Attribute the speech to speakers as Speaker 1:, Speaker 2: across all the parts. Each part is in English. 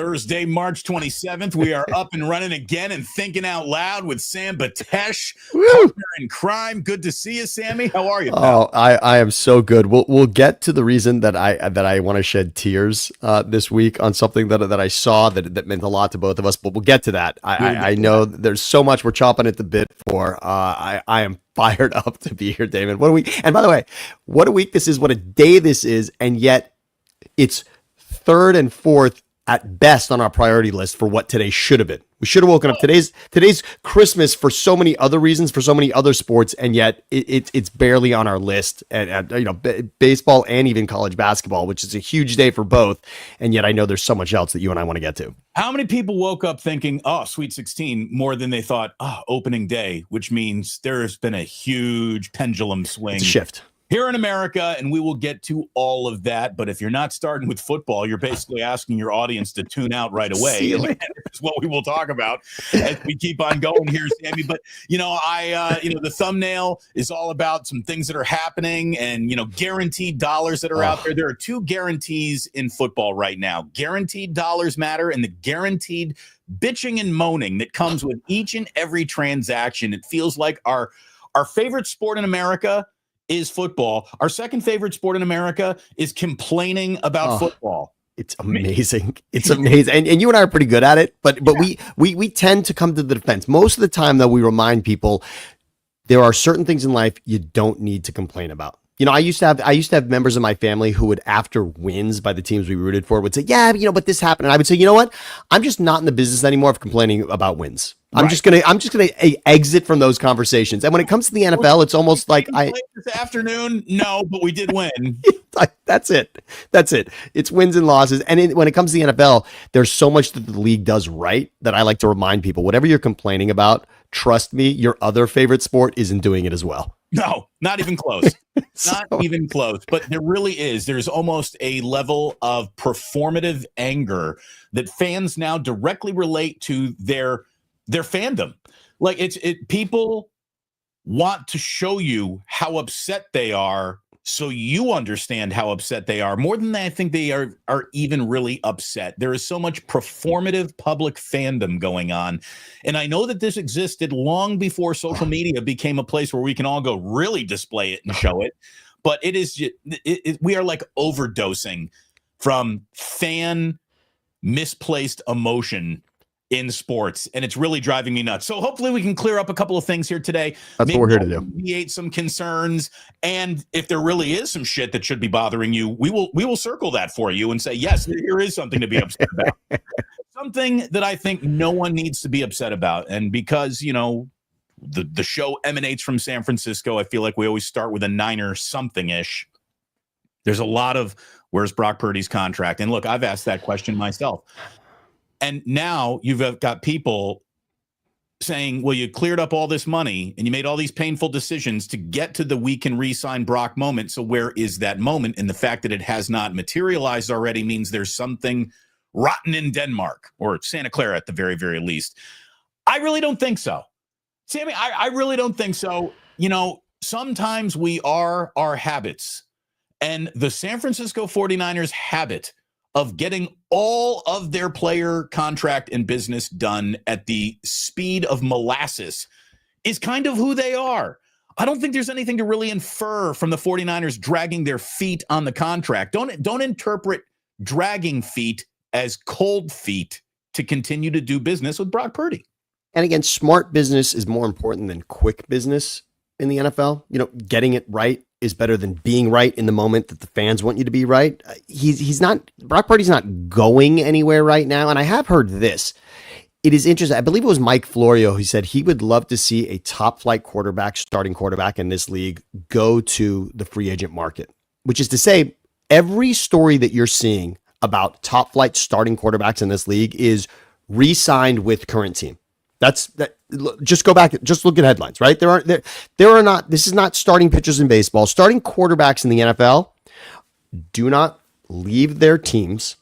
Speaker 1: Thursday, March 27th. We are up and running again and thinking out loud with Sam Betesh, partner in crime. Good to see you, Sammy. How are you, pal?
Speaker 2: Oh, I am so good. We'll get to the reason that I want to shed tears this week on something that I saw that meant a lot to both of us, but we'll get to that. I know there's so much we're chomping at the bit for. I am fired up to be here, Damon. What a week. And by the way, what a week this is, what a day this is, and yet it's third and fourth at best on our priority list for what today should have been. We should have woken up. Today's Christmas for so many other reasons, for so many other sports, and yet it's barely on our list. And baseball and even college basketball, which is a huge day for both. And yet I know there's so much else that you and I want to get to.
Speaker 1: How many people woke up thinking, oh, Sweet 16, more than they thought, opening day, which means there's been a huge pendulum swing.
Speaker 2: It's a shift
Speaker 1: here in America, and we will get to all of that. But if you're not starting with football, you're basically asking your audience to tune out right away. And it's what we will talk about as we keep on going here, Sammy. But, the thumbnail is all about some things that are happening and, guaranteed dollars that are out there. There are two guarantees in football right now. Guaranteed dollars matter and the guaranteed bitching and moaning that comes with each and every transaction. It feels like our favorite sport in America is football. Our second favorite sport in America is complaining about football.
Speaker 2: It's amazing. It's amazing. And you and I are pretty good at it, but we tend to come to the defense. Most of the time, though, we remind people there are certain things in life you don't need to complain about. I used to have members of my family who would, after wins by the teams we rooted for, would say, but this happened. And I would say, you know what? I'm just not in the business anymore of complaining about wins. I'm just gonna exit from those conversations. And when it comes to the NFL, it's almost like
Speaker 1: this afternoon. No, but we did win.
Speaker 2: That's it. It's wins and losses. And when it comes to the NFL, there's so much that the league does right that I like to remind people, whatever you're complaining about, trust me, your other favorite sport isn't doing it as well.
Speaker 1: No, not even close. Even close. But there really is. There's almost a level of performative anger that fans now directly relate to their fandom. Like people want to show you how upset they are so you understand how upset they are more than I think they are even really upset. There is so much performative public fandom going on. And I know that this existed long before social media became a place where we can all go really display it and show it. But we are like overdosing from fan misplaced emotion in sports, and it's really driving me nuts. So hopefully we can clear up a couple of things here today.
Speaker 2: That's what we're here to do.
Speaker 1: Alleviate some concerns, and if there really is some shit that should be bothering you, we will circle that for you and say, yes, there is something to be upset about. Something that I think no one needs to be upset about, and because the show emanates from San Francisco, I feel like we always start with a Niner something-ish. There's a lot of where's Brock Purdy's contract, and look, I've asked that question myself. And now you've got people saying, well, you cleared up all this money and you made all these painful decisions to get to the we can re-sign Brock moment. So where is that moment? And the fact that it has not materialized already means there's something rotten in Denmark or Santa Clara at the very, very least. I really don't think so. Sammy, I really don't think so. Sometimes we are our habits. And the San Francisco 49ers habit of getting all of their player contract and business done at the speed of molasses is kind of who they are. I don't think there's anything to really infer from the 49ers dragging their feet on the contract. Don't interpret dragging feet as cold feet to continue to do business with Brock Purdy.
Speaker 2: And again, smart business is more important than quick business in the NFL. Getting it right is better than being right in the moment that the fans want you to be right. Brock Purdy's not going anywhere right now. And I have heard this. It is interesting. I believe it was Mike Florio who said he would love to see a top flight starting quarterback in this league go to the free agent market, which is to say every story that you're seeing about top flight starting quarterbacks in this league is re-signed with current team. Just go back, just look at headlines, right? This is not starting pitchers in baseball. Starting quarterbacks in the NFL do not leave their teams.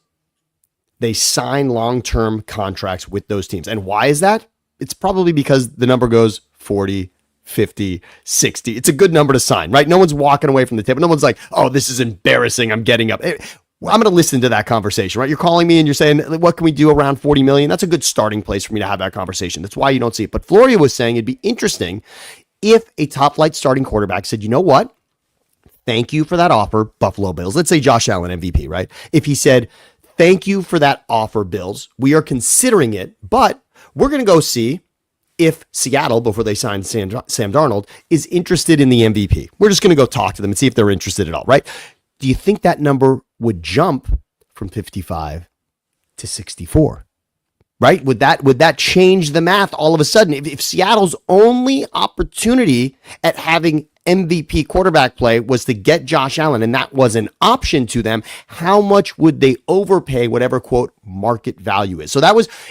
Speaker 2: They sign long-term contracts with those teams. And why is that? It's probably because the number goes 40, 50, 60. It's a good number to sign, right? No one's walking away from the table. No one's like, oh, this is embarrassing. I'm getting up. Well, I'm going to listen to that conversation, right? You're calling me and you're saying, what can we do around 40 million? That's a good starting place for me to have that conversation. That's why you don't see it. But Florio was saying it'd be interesting if a top flight starting quarterback said, you know what? Thank you for that offer, Buffalo Bills. Let's say Josh Allen, MVP, right? If he said, thank you for that offer, Bills. We are considering it, but we're going to go see if Seattle, before they signed Sam Darnold, is interested in the MVP. We're just going to go talk to them and see if they're interested at all, right? Do you think that number would jump from 55 to 64? Right? Would that change the math all of a sudden? If Seattle's only opportunity at having MVP quarterback play was to get Josh Allen, and that was an option to them, how much would they overpay whatever, quote, market value is? So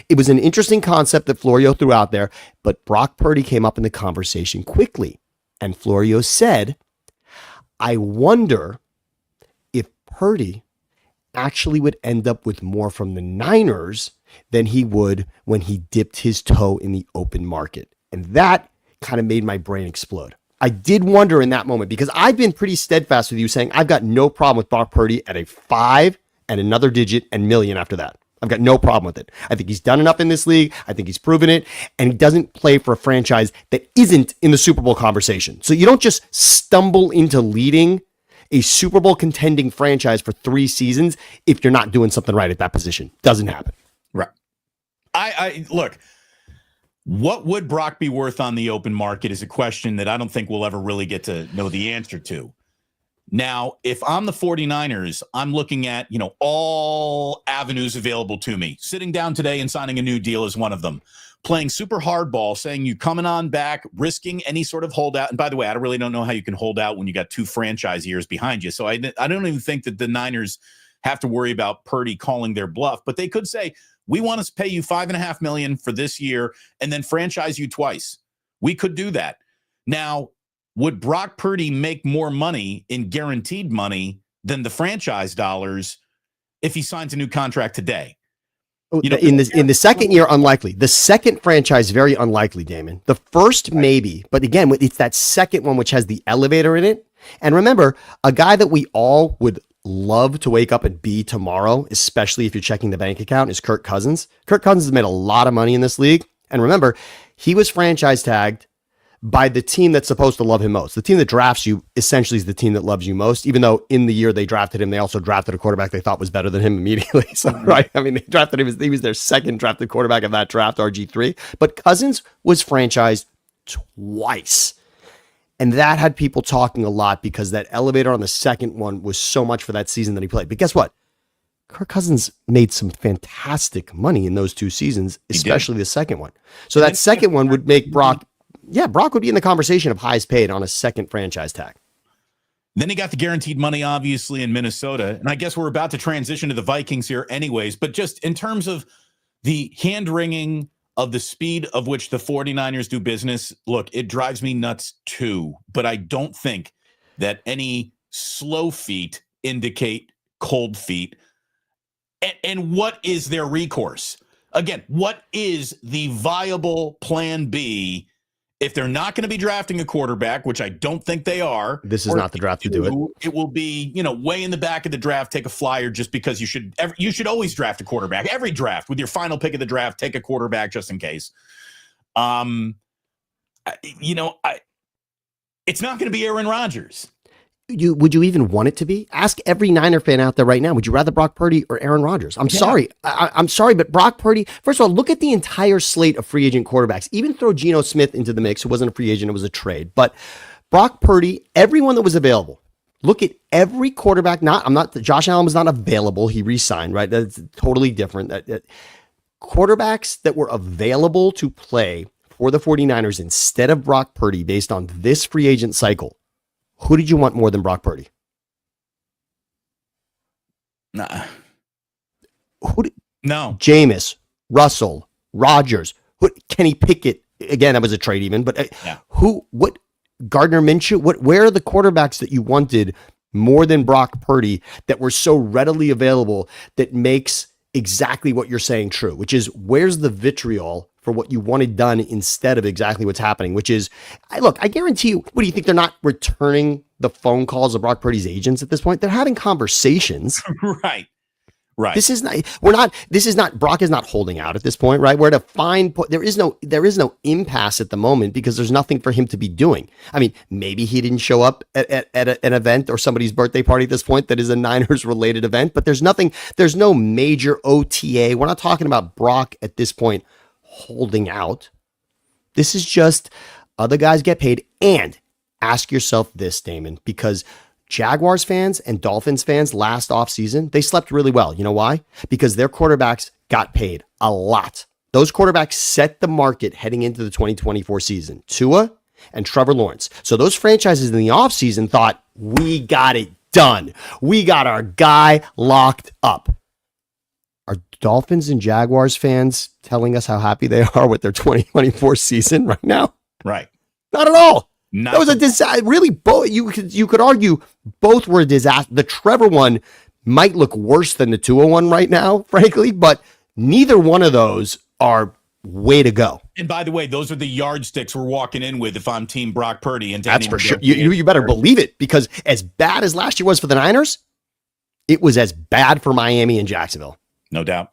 Speaker 2: it was an interesting concept that Florio threw out there, but Brock Purdy came up in the conversation quickly. And Florio said, I wonder if Purdy actually would end up with more from the Niners than he would when he dipped his toe in the open market. And that kind of made my brain explode. I did wonder in that moment, because I've been pretty steadfast with you saying I've got no problem with Brock Purdy at a 5 and another digit and million after that. I've got no problem with it. I think he's done enough in this league. I think he's proven it. And he doesn't play for a franchise that isn't in the Super Bowl conversation. So you don't just stumble into leading a Super Bowl contending franchise for 3 seasons if you're not doing something right at that position. Doesn't happen.
Speaker 1: Right. I look, what would Brock be worth on the open market is a question that I don't think we'll ever really get to know the answer to. Now, if I'm the 49ers, I'm looking at, all avenues available to me. Sitting down today and signing a new deal is one of them. Playing super hardball, saying you coming on back, risking any sort of holdout. And by the way, I really don't know how you can hold out when you got 2 franchise years behind you. So I don't even think that the Niners have to worry about Purdy calling their bluff. But they could say, we want to pay you $5.5 million for this year and then franchise you twice. We could do that. Now, would Brock Purdy make more money in guaranteed money than the franchise dollars if he signs a new contract today?
Speaker 2: In the second year, unlikely. The second franchise, very unlikely, Damon. The first, maybe. But again, it's that second one which has the elevator in it. And remember, a guy that we all would love to wake up and be tomorrow, especially if you're checking the bank account, is Kirk Cousins. Kirk Cousins has made a lot of money in this league. And remember, he was franchise tagged by the team that's supposed to love him most. The team that drafts you essentially is the team that loves you most, even though in the year they drafted him, they also drafted a quarterback they thought was better than him immediately. So, right. I mean, they drafted him. He was their second drafted quarterback of that draft, RG3. But Cousins was franchised twice. And that had people talking a lot because that elevator on the second one was so much for that season that he played. But guess what? Kirk Cousins made some fantastic money in those 2 seasons, especially the second one. So that second one would make Brock would be in the conversation of highest paid on a second franchise tag.
Speaker 1: Then he got the guaranteed money, obviously, in Minnesota. And I guess we're about to transition to the Vikings here anyways. But just in terms of the hand-wringing of the speed of which the 49ers do business, look, it drives me nuts too. But I don't think that any slow feet indicate cold feet. And what is their recourse? Again, what is the viable plan B if they're not going to be drafting a quarterback, which I don't think they are?
Speaker 2: This is not the draft to do it.
Speaker 1: It will be, way in the back of the draft, take a flyer just because you should always draft a quarterback. Every draft, with your final pick of the draft, take a quarterback just in case. It's not going to be Aaron Rodgers.
Speaker 2: Would you even want it to be? Ask every Niner fan out there right now. Would you rather Brock Purdy or Aaron Rodgers? I'm sorry. I'm sorry, but Brock Purdy, first of all, look at the entire slate of free agent quarterbacks. Even throw Geno Smith into the mix, who wasn't a free agent, it was a trade. But Brock Purdy, everyone that was available. Look at every quarterback. Josh Allen was not available. He re-signed, right? That's totally different. Quarterbacks that were available to play for the 49ers instead of Brock Purdy based on this free agent cycle. Who did you want more than Brock Purdy?
Speaker 1: Nah.
Speaker 2: No. Jameis, Russell, Rodgers, Kenny Pickett. Again, that was a trade even. But what Gardner Minshew? Where are the quarterbacks that you wanted more than Brock Purdy that were so readily available that makes exactly what you're saying true, which is where's the vitriol for what you wanted done instead of exactly what's happening, which is, I guarantee you, what do you think? They're not returning the phone calls of Brock Purdy's agents at this point. They're having conversations.
Speaker 1: Right. Right.
Speaker 2: This is not Brock is not holding out at this point, right? We're at a fine point. There is no impasse at the moment because there's nothing for him to be doing. I mean, maybe he didn't show up at an event or somebody's birthday party at this point that is a Niners related event, but there's no major OTA. We're not talking about Brock at this point holding out. This is just other guys get paid. And ask yourself this, Damon, because Jaguars fans and Dolphins fans last offseason, they slept really well. You know why? Because their quarterbacks got paid a lot. Those quarterbacks set the market heading into the 2024 season. Tua and Trevor Lawrence. So those franchises in the offseason thought, we got it done. We got our guy locked up. Are Dolphins and Jaguars fans telling us how happy they are with their 2024 season right now?
Speaker 1: Right.
Speaker 2: Not at all.
Speaker 1: Not
Speaker 2: that was a disaster. Really, both you could argue both were a disaster. The Trevor one might look worse than the Tua one right now, frankly, but neither one of those are way to go.
Speaker 1: And by the way, those are the yardsticks we're walking in with if I'm Team Brock Purdy. And
Speaker 2: that's for sure. You better believe it, because as bad as last year was for the Niners, it was as bad for Miami and Jacksonville.
Speaker 1: No doubt.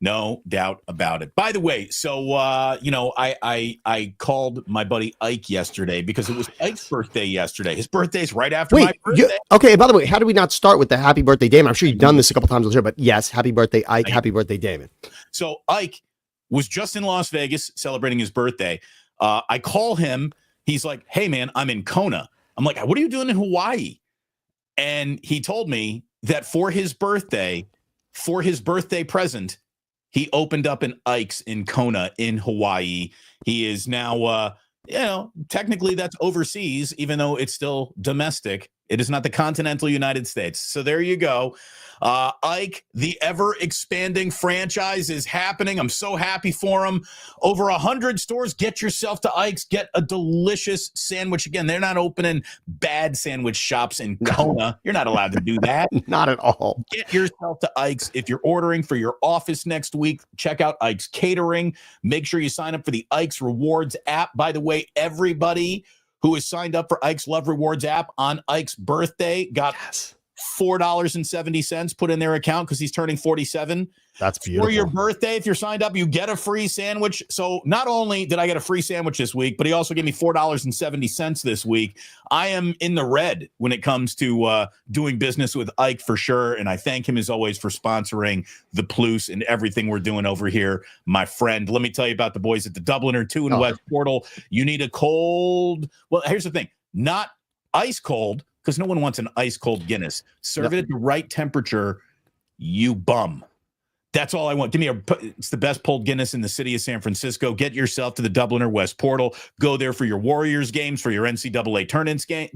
Speaker 1: No doubt about it. By the way, so I called my buddy Ike yesterday because it was Ike's birthday yesterday. His birthday's right after my birthday.
Speaker 2: Okay, by the way, how do we not start with the happy birthday, Damon? I'm sure you've done this a couple times on the show, but yes, happy birthday, Ike. Happy birthday, Damon.
Speaker 1: So Ike was just in Las Vegas celebrating his birthday. I call him. He's like, hey, man, I'm in Kona. I'm like, what are you doing in Hawaii? And he told me that for his birthday present, he opened up an Ike's in Kona in Hawaii. He is now, technically that's overseas, even though it's still domestic. It is not the continental United States. So there you go. Ike, the ever-expanding franchise is happening. I'm so happy for him. Over 100 stores. Get yourself to Ike's. Get a delicious sandwich. Again, they're not opening bad sandwich shops in Kona. You're not allowed to do that.
Speaker 2: Not at all.
Speaker 1: Get yourself to Ike's. If you're ordering for your office next week, check out Ike's Catering. Make sure you sign up for the Ike's Rewards app. By the way, everybody who is signed up for Ike's Love Rewards app on Ike's birthday got $4.70 put in their account because he's turning 47.
Speaker 2: That's beautiful.
Speaker 1: For your birthday, if you're signed up, you get a free sandwich. So not only did I get a free sandwich this week, but he also gave me $4.70 this week. I am in the red when it comes to doing business with Ike for sure. And I thank him as always for sponsoring the Plus and everything we're doing over here, my friend. Let me tell you about the boys at the Dubliner 2 in West Portal. You need a cold. Well, here's the thing. Not ice cold, because no one wants an ice cold Guinness. Serve it at the right temperature, you bum. That's all I want. Give me it's the best pulled Guinness in the city of San Francisco. Get yourself to the Dubliner West Portal. Go there for your Warriors games, for your NCAA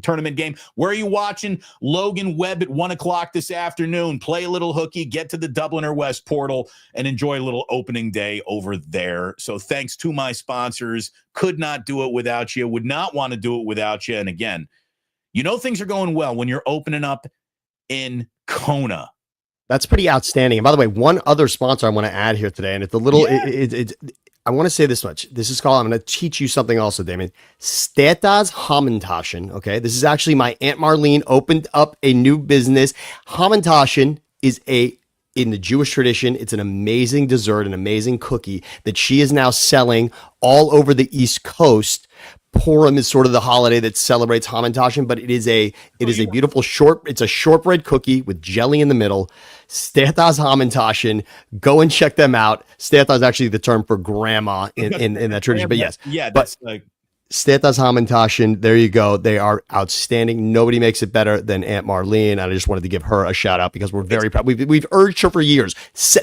Speaker 1: tournament game. Where are you watching? Logan Webb at 1:00 this afternoon. Play a little hooky, get to the Dubliner West Portal, and enjoy a little opening day over there. So thanks to my sponsors. Could not do it without you. Would not want to do it without you. And again, things are going well when you're opening up in Kona.
Speaker 2: That's pretty outstanding. And by the way, one other sponsor I want to add here today, and it's a little, I want to say this much. This is called, I'm going to teach you something also, Damon. Stetas Hamantaschen. Okay. This is actually my Aunt Marlene opened up a new business. Hamantaschen is in the Jewish tradition, it's an amazing dessert, an amazing cookie that she is now selling all over the East Coast. Purim is sort of the holiday that celebrates Hamantaschen, but it is a beautiful it's a shortbread cookie with jelly in the middle. Stetas Hamantaschen. Go and check them out. Stetas is actually the term for grandma in that tradition, but yes.
Speaker 1: Yeah, that's like
Speaker 2: Stetas Hamantaschen. There you go. They are outstanding. Nobody makes it better than Aunt Marlene. I just wanted to give her a shout out because we're very proud. We've urged her for years.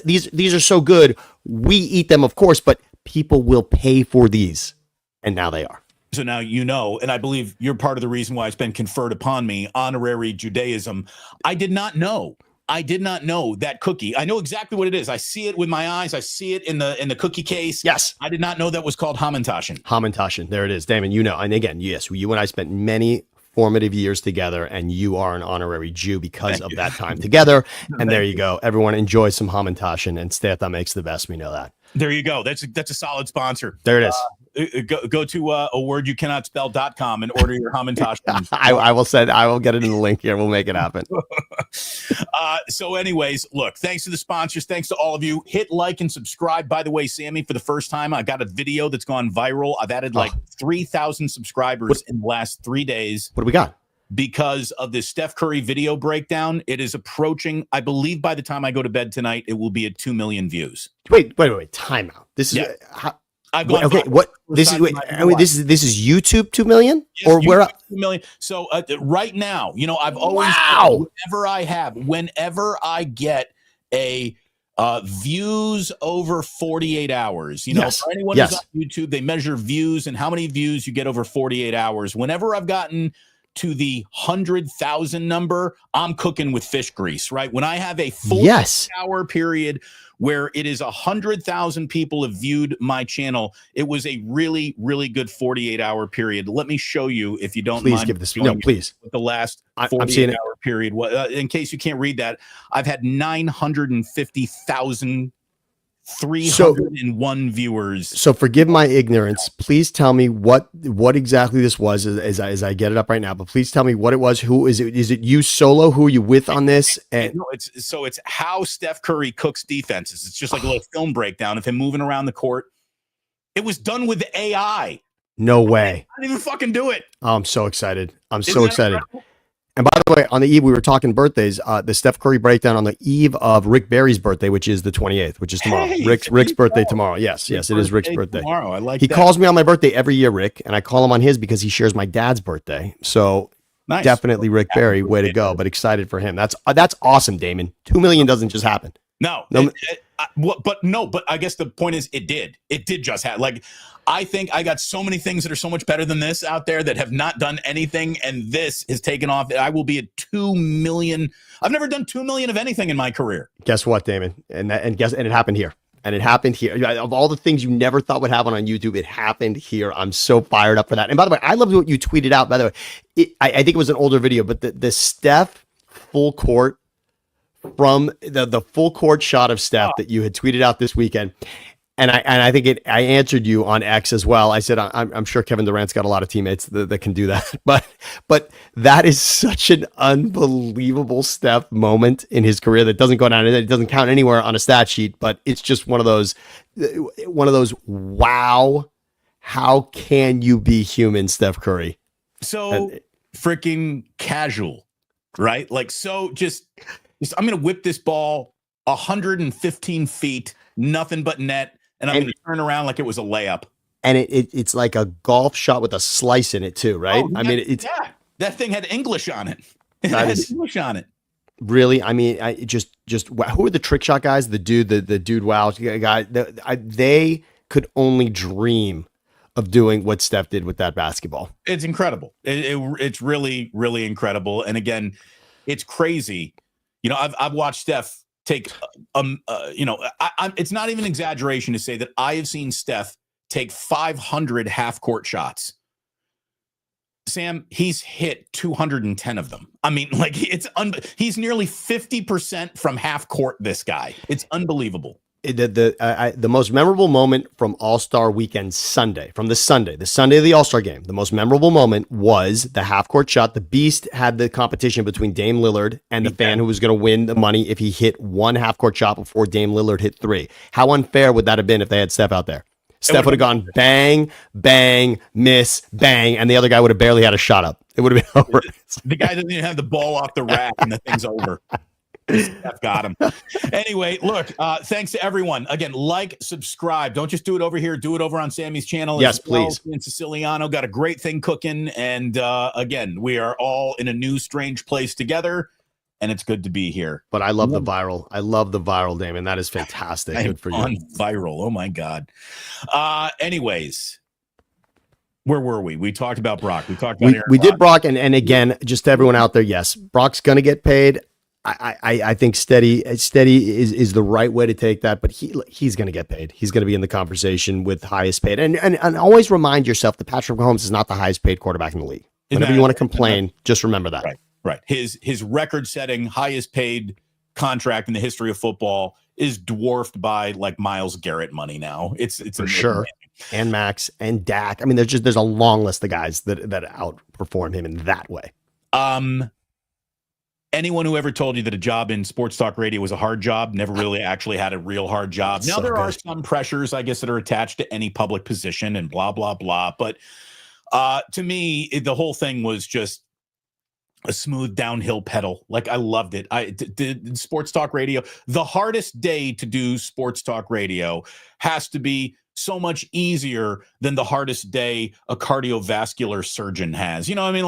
Speaker 2: These are so good. We eat them, of course, but people will pay for these, and now they are.
Speaker 1: So now and I believe you're part of the reason why it's been conferred upon me, honorary Judaism. I did not know that cookie. I know exactly what it is. I see it with my eyes. I see it in the cookie case.
Speaker 2: Yes.
Speaker 1: I did not know that was called Hamantaschen.
Speaker 2: Hamantaschen. There it is. Damon, and again, yes, you and I spent many formative years together, and you are an honorary Jew because of that time together. And there you go. Everyone enjoy some Hamantaschen, and Steta makes the best. We know that.
Speaker 1: There you go. That's a solid sponsor.
Speaker 2: There it is.
Speaker 1: go to a word you cannot spell.com and order your Hamantash.
Speaker 2: I will get it in the link here. We'll make it happen.
Speaker 1: So anyways, look, thanks to the sponsors. Thanks to all of you. Hit like and subscribe. By the way, Sammy, for the first time, I got a video that's gone viral. I've added like 3,000 subscribers in the last 3 days.
Speaker 2: What do we got?
Speaker 1: Because of this Steph Curry video breakdown. It is approaching, I believe by the time I go to bed tonight, it will be at 2 million views.
Speaker 2: Wait. Time out. This is okay. What this is? This is YouTube 2 million,
Speaker 1: yes,
Speaker 2: or where?
Speaker 1: 2 million. So right now, I've always whenever I get a views over 48 hours, for anyone who's on YouTube, they measure views and how many views you get over 48 hours. Whenever I've gotten to the 100,000 number, I'm cooking with fish grease, right? When I have a 4-hour period where it is 100,000 people have viewed my channel, it was a really, really good 48-hour period. Let me show you, if you don't mind.
Speaker 2: Give this. No, please.
Speaker 1: The last 48-hour period. In case you can't read that, I've had 950,301 viewers.
Speaker 2: So forgive my ignorance. Please tell me what exactly this was as I get it up right now. But please tell me what it was. Who is it? Is it you solo? Who are you with on this? And
Speaker 1: it's how Steph Curry cooks defenses. It's just like a little film breakdown of him moving around the court. It was done with AI.
Speaker 2: No way.
Speaker 1: I didn't even fucking do it.
Speaker 2: Oh, I'm so excited. I'm so excited. Incredible? And by the way, on the eve, we were talking birthdays, the Steph Curry breakdown on the eve of Rick Barry's birthday, which is the 28th, which is tomorrow.
Speaker 1: Hey,
Speaker 2: Rick's birthday tomorrow. Yes, it is Rick's birthday.
Speaker 1: Tomorrow. I like
Speaker 2: He calls me on my birthday every year, Rick, and I call him on his because he shares my dad's birthday. So definitely Rick Barry, way to go, but excited for him. That's awesome, Damon. 2 million doesn't just happen.
Speaker 1: No, but I guess the point is it did just happen. Like, I think I got so many things that are so much better than this out there that have not done anything, and this has taken off. I will be at 2 million. I've never done 2 million of anything in my career.
Speaker 2: Guess what, Damon? And it happened here. And it happened here. Of all the things you never thought would happen on YouTube, it happened here. I'm so fired up for that. And by the way, I loved what you tweeted out. By the way, I think it was an older video, but the Steph full court from the full court shot of Steph that you had tweeted out this weekend. And I think I answered you on X as well. I said, I'm sure Kevin Durant's got a lot of teammates that can do that. But that is such an unbelievable Steph moment in his career that doesn't go down. It doesn't count anywhere on a stat sheet, but it's just one of those, wow, how can you be human, Steph Curry?
Speaker 1: So freaking casual, right? Like, so just I'm going to whip this ball 115 feet, nothing but net. And I'm going to turn around like it was a layup.
Speaker 2: And it's like a golf shot with a slice in it too, right?
Speaker 1: Oh, that thing had English on it. English on it.
Speaker 2: Really? I mean, who are the trick shot guys? The dude, wow guy. They could only dream of doing what Steph did with that basketball.
Speaker 1: It's incredible. It's really, really incredible. And again, it's crazy. I've watched Steph take, it's not even exaggeration to say that I have seen Steph take 500 half-court shots. Sam, he's hit 210 of them. I mean, like, he's nearly 50% from half-court, this guy. It's unbelievable.
Speaker 2: The most memorable moment from All-Star Weekend Sunday, the Sunday of the All-Star game, the most memorable moment was the half-court shot. The Beast had the competition between Dame Lillard and the fan who was going to win the money if he hit one half-court shot before Dame Lillard hit three. How unfair would that have been if they had Steph out there? Steph would have gone bang, bang, miss, bang, and the other guy would have barely had a shot up. It would have been over.
Speaker 1: The guy doesn't even have the ball off the rack, and the thing's over. Steph got him. Anyway, look, thanks to everyone. Again, like, subscribe. Don't just do it over here. Do it over on Sammy's channel.
Speaker 2: Yes, please.
Speaker 1: And Siciliano got a great thing cooking. And again, we are all in a new, strange place together. And it's good to be here.
Speaker 2: But I love the viral. I love the viral, Damon. That is fantastic. Good for you.
Speaker 1: On viral. Oh, my God. Anyways. Where were we? We talked about Brock. We talked about
Speaker 2: we did Brock. And again, just to everyone out there, yes, Brock's going to get paid. I think steady is the right way to take that, but he's going to get paid. He's going to be in the conversation with highest paid. And always remind yourself that Patrick Mahomes is not the highest paid quarterback in the league. Whenever you want to complain, just remember that.
Speaker 1: Right. His record-setting, highest paid contract in the history of football is dwarfed by like Myles Garrett money now. It's
Speaker 2: for sure. And Max and Dak. I mean, there's a long list of guys that outperform him in that way.
Speaker 1: Anyone who ever told you that a job in sports talk radio was a hard job never really actually had a real hard job. Now, there are some pressures, I guess, that are attached to any public position and blah, blah, blah. But to me, the whole thing was just a smooth downhill pedal. Like, I loved it. I did sports talk radio. The hardest day to do sports talk radio has to be so much easier than the hardest day a cardiovascular surgeon has. You know what I mean?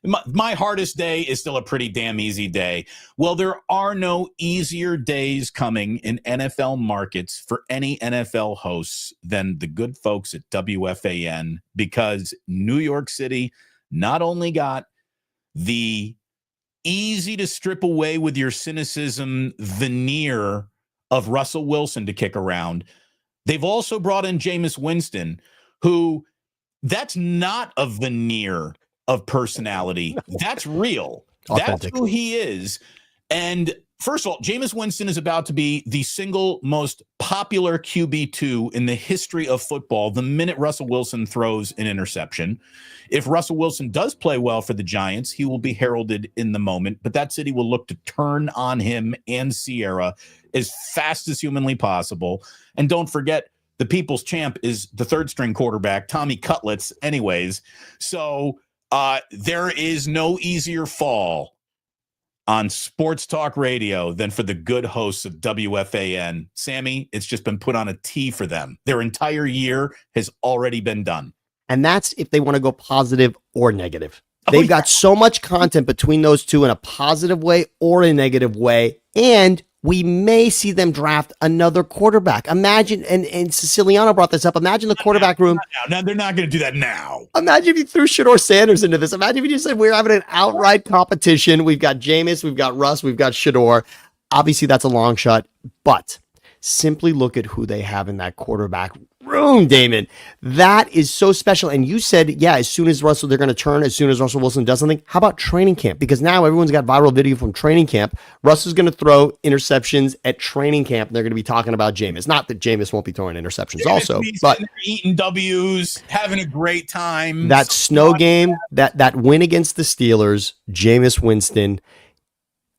Speaker 1: Like, my hardest day is still a pretty damn easy day. Well, there are no easier days coming in NFL markets for any NFL hosts than the good folks at WFAN, because New York City not only got the easy to strip away with your cynicism veneer of Russell Wilson to kick around, they've also brought in Jameis Winston, who, that's not a veneer of personality. That's real. Authentic. That's who he is. And first of all, Jameis Winston is about to be the single most popular QB2 in the history of football the minute Russell Wilson throws an interception. If Russell Wilson does play well for the Giants, he will be heralded in the moment, but that city will look to turn on him and Sierra as fast as humanly possible. And don't forget, the people's champ is the third string quarterback, Tommy Cutlets, anyways. So there is no easier fall on sports talk radio than for the good hosts of WFAN. Sammy, it's just been put on a tee for them. Their entire year has already been done.
Speaker 2: And that's if they want to go positive or negative. They've got so much content between those two in a positive way or a negative way. And we may see them draft another quarterback. Imagine, and Siciliano brought this up, imagine the quarterback room.
Speaker 1: No, they're not going to do that now.
Speaker 2: Imagine if you threw Shedeur Sanders into this. Imagine if you just said we're having an outright competition. We've got Jameis, we've got Russ, we've got Shedeur. Obviously, that's a long shot, but simply look at who they have in that quarterback room, Damon. That is so special. And you said, yeah, as soon as Russell, they're going to turn, as soon as Russell Wilson does something. How about training camp? Because now everyone's got viral video from training camp. Russell's going to throw interceptions at training camp. And they're going to be talking about Jameis. Not that Jameis won't be throwing interceptions also, but
Speaker 1: eating W's, having a great time.
Speaker 2: That snow game, that win against the Steelers, Jameis Winston,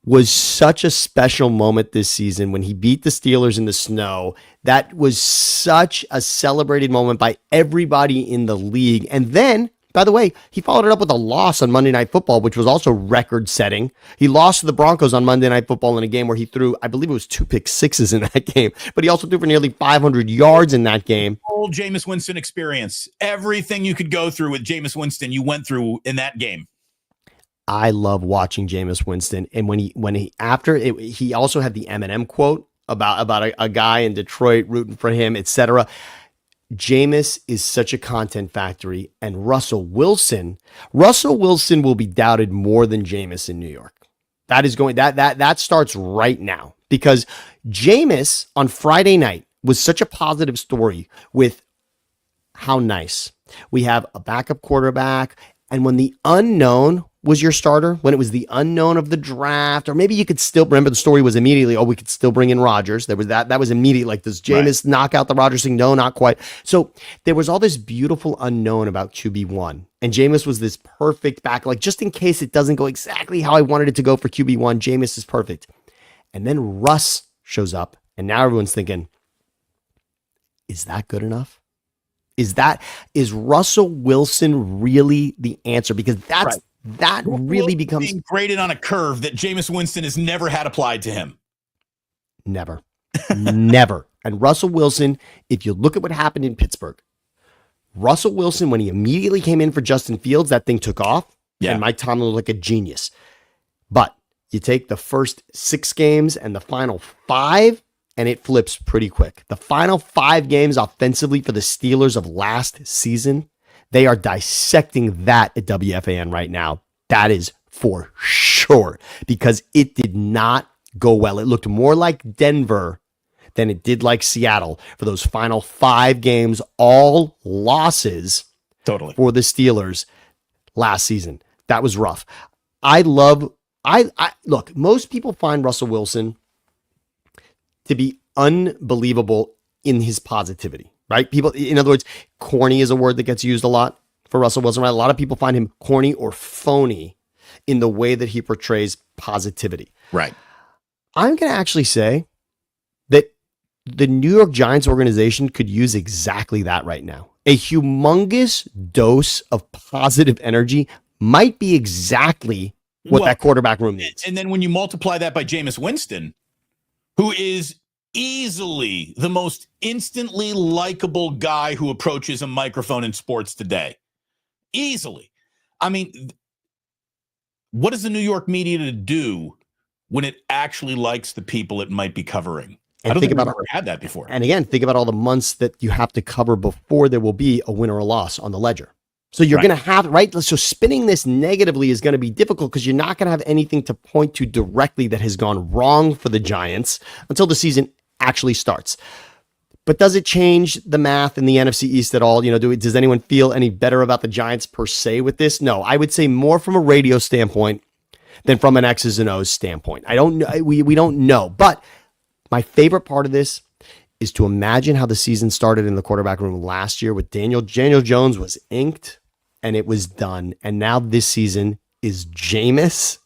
Speaker 2: was such a special moment this season when he beat the Steelers in the snow. That was such a celebrated moment by everybody in the league. And then, by the way, he followed it up with a loss on Monday Night Football, which was also record-setting. He lost to the Broncos on Monday Night Football in a game where he threw, I believe it was 2 pick sixes in that game, but he also threw for nearly 500 yards in that game.
Speaker 1: Old Jameis Winston experience. Everything you could go through with Jameis Winston, you went through in that game.
Speaker 2: I love watching Jameis Winston. And when he after it, he also had the Eminem quote about a guy in Detroit rooting for him, etc. Jameis is such a content factory, and Russell Wilson will be doubted more than Jameis in New York. That is going that starts right now, because Jameis on Friday night was such a positive story with how nice we have a backup quarterback. And when the unknown was your starter, when it was the unknown of the draft, or maybe you could still remember the story was immediately, we could still bring in Rodgers. There was that was immediate. Like, does Jameis knock out the Rodgers thing? No, not quite. So there was all this beautiful unknown about QB1. And Jameis was this perfect back. Like, just in case it doesn't go exactly how I wanted it to go for QB1, Jameis is perfect. And then Russ shows up, and now everyone's thinking, is that good enough? Is Russell Wilson really the answer? Because that really becomes
Speaker 1: being graded on a curve that Jameis Winston has never had applied to him.
Speaker 2: Never. And Russell Wilson, if you look at what happened in Pittsburgh, Russell Wilson, when he immediately came in for Justin Fields, that thing took off. Yeah. And Mike Tomlin looked like a genius. But you take the first 6 games and the final 5, and it flips pretty quick. The final 5 games offensively for the Steelers of last season, they are dissecting that at WFAN right now. That is for sure, because it did not go well. It looked more like Denver than it did like Seattle for those final 5 games, all losses for the Steelers last season. That was rough. Look, most people find Russell Wilson to be unbelievable in his positivity, right? People, in other words, corny is a word that gets used a lot for Russell Wilson, right? A lot of people find him corny or phony in the way that he portrays positivity.
Speaker 1: Right.
Speaker 2: I'm going to actually say that the New York Giants organization could use exactly that right now. A humongous dose of positive energy might be exactly what that quarterback room needs.
Speaker 1: And then when you multiply that by Jameis Winston, who is easily the most instantly likable guy who approaches a microphone in sports today. Easily. I mean, what is the New York media to do when it actually likes the people it might be covering?
Speaker 2: And
Speaker 1: I don't
Speaker 2: think
Speaker 1: think
Speaker 2: about
Speaker 1: we've ever had that before.
Speaker 2: And again, think about all the months that you have to cover before there will be a win or a loss on the ledger. So you're going to have, right? So spinning this negatively is going to be difficult because you're not going to have anything to point to directly that has gone wrong for the Giants until the season actually starts. But does it change the math in the NFC East at all? You know, does anyone feel any better about the Giants per se with this? No, I would say more from a radio standpoint than from an X's and O's standpoint. I don't know. We don't know. But my favorite part of this is to imagine how the season started in the quarterback room last year with Daniel Jones was inked and it was done. And now this season is Jameis,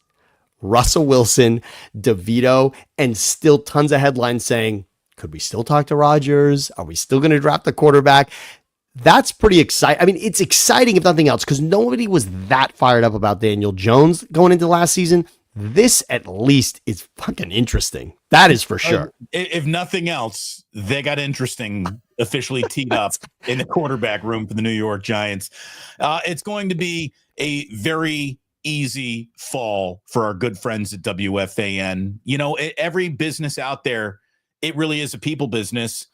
Speaker 2: Russell Wilson, DeVito, and still tons of headlines saying, could we still talk to Rodgers? Are we still going to draft the quarterback? That's pretty exciting. I mean, it's exciting if nothing else because nobody was that fired up about Daniel Jones going into last season. This at least is fucking interesting. That is for sure.
Speaker 1: If nothing else, they got interesting officially teed up in the quarterback room for the New York Giants. It's going to be a very easy fall for our good friends at WFAN. You know, every business out there, it really is a people business.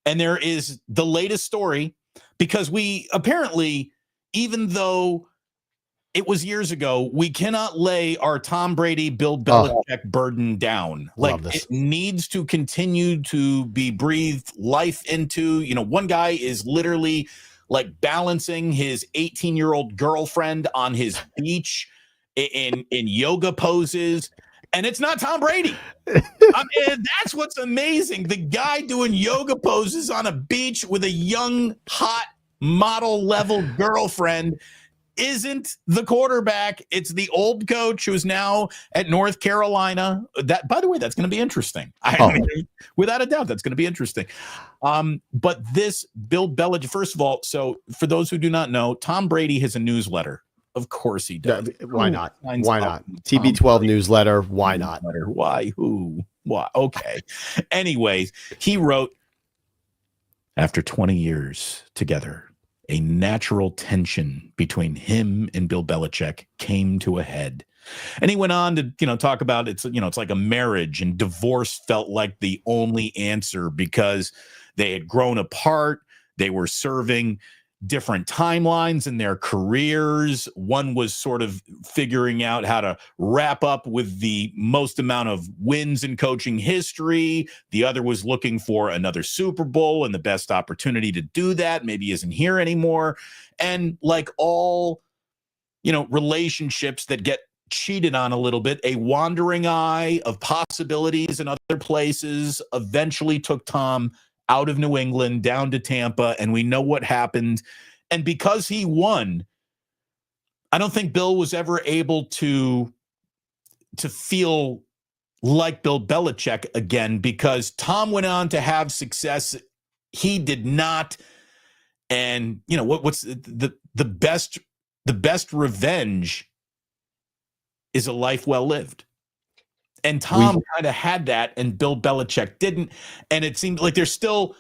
Speaker 1: And there is the latest story because we apparently, even though it was years ago, we cannot lay our Tom Brady, Bill Belichick burden down. Like it needs to continue to be breathed life into. You know, one guy is literally like balancing his 18-year-old girlfriend on his beach in yoga poses. And it's not Tom Brady. I mean, that's what's amazing. The guy doing yoga poses on a beach with a young, hot model level girlfriend isn't the quarterback. It's the old coach who's now at North Carolina. That, by the way, that's going to be interesting. I mean, without a doubt, that's going to be interesting. But this Bill Belichick, first of all, so for those who do not know, Tom Brady has a newsletter. Of course he does.
Speaker 2: Why not? Why not? TB12 newsletter. Why not?
Speaker 1: Why? Who? Why? Okay. Anyways, he wrote, after 20 years together, a natural tension between him and Bill Belichick came to a head. And he went on to, talk about it's like a marriage, and divorce felt like the only answer because they had grown apart. They were serving different timelines in their careers. One was sort of figuring out how to wrap up with the most amount of wins in coaching history. The other was looking for another Super Bowl, and the best opportunity to do that maybe isn't here anymore. And like all, relationships that get cheated on a little bit, a wandering eye of possibilities in other places eventually took Tom out of New England, down to Tampa, and we know what happened. And because he won, I don't think Bill was ever able to feel like Bill Belichick again, because Tom went on to have success. He did not. And, what's the best revenge is a life well lived. And Tom kind of had that, and Bill Belichick didn't. And it seemed like there's still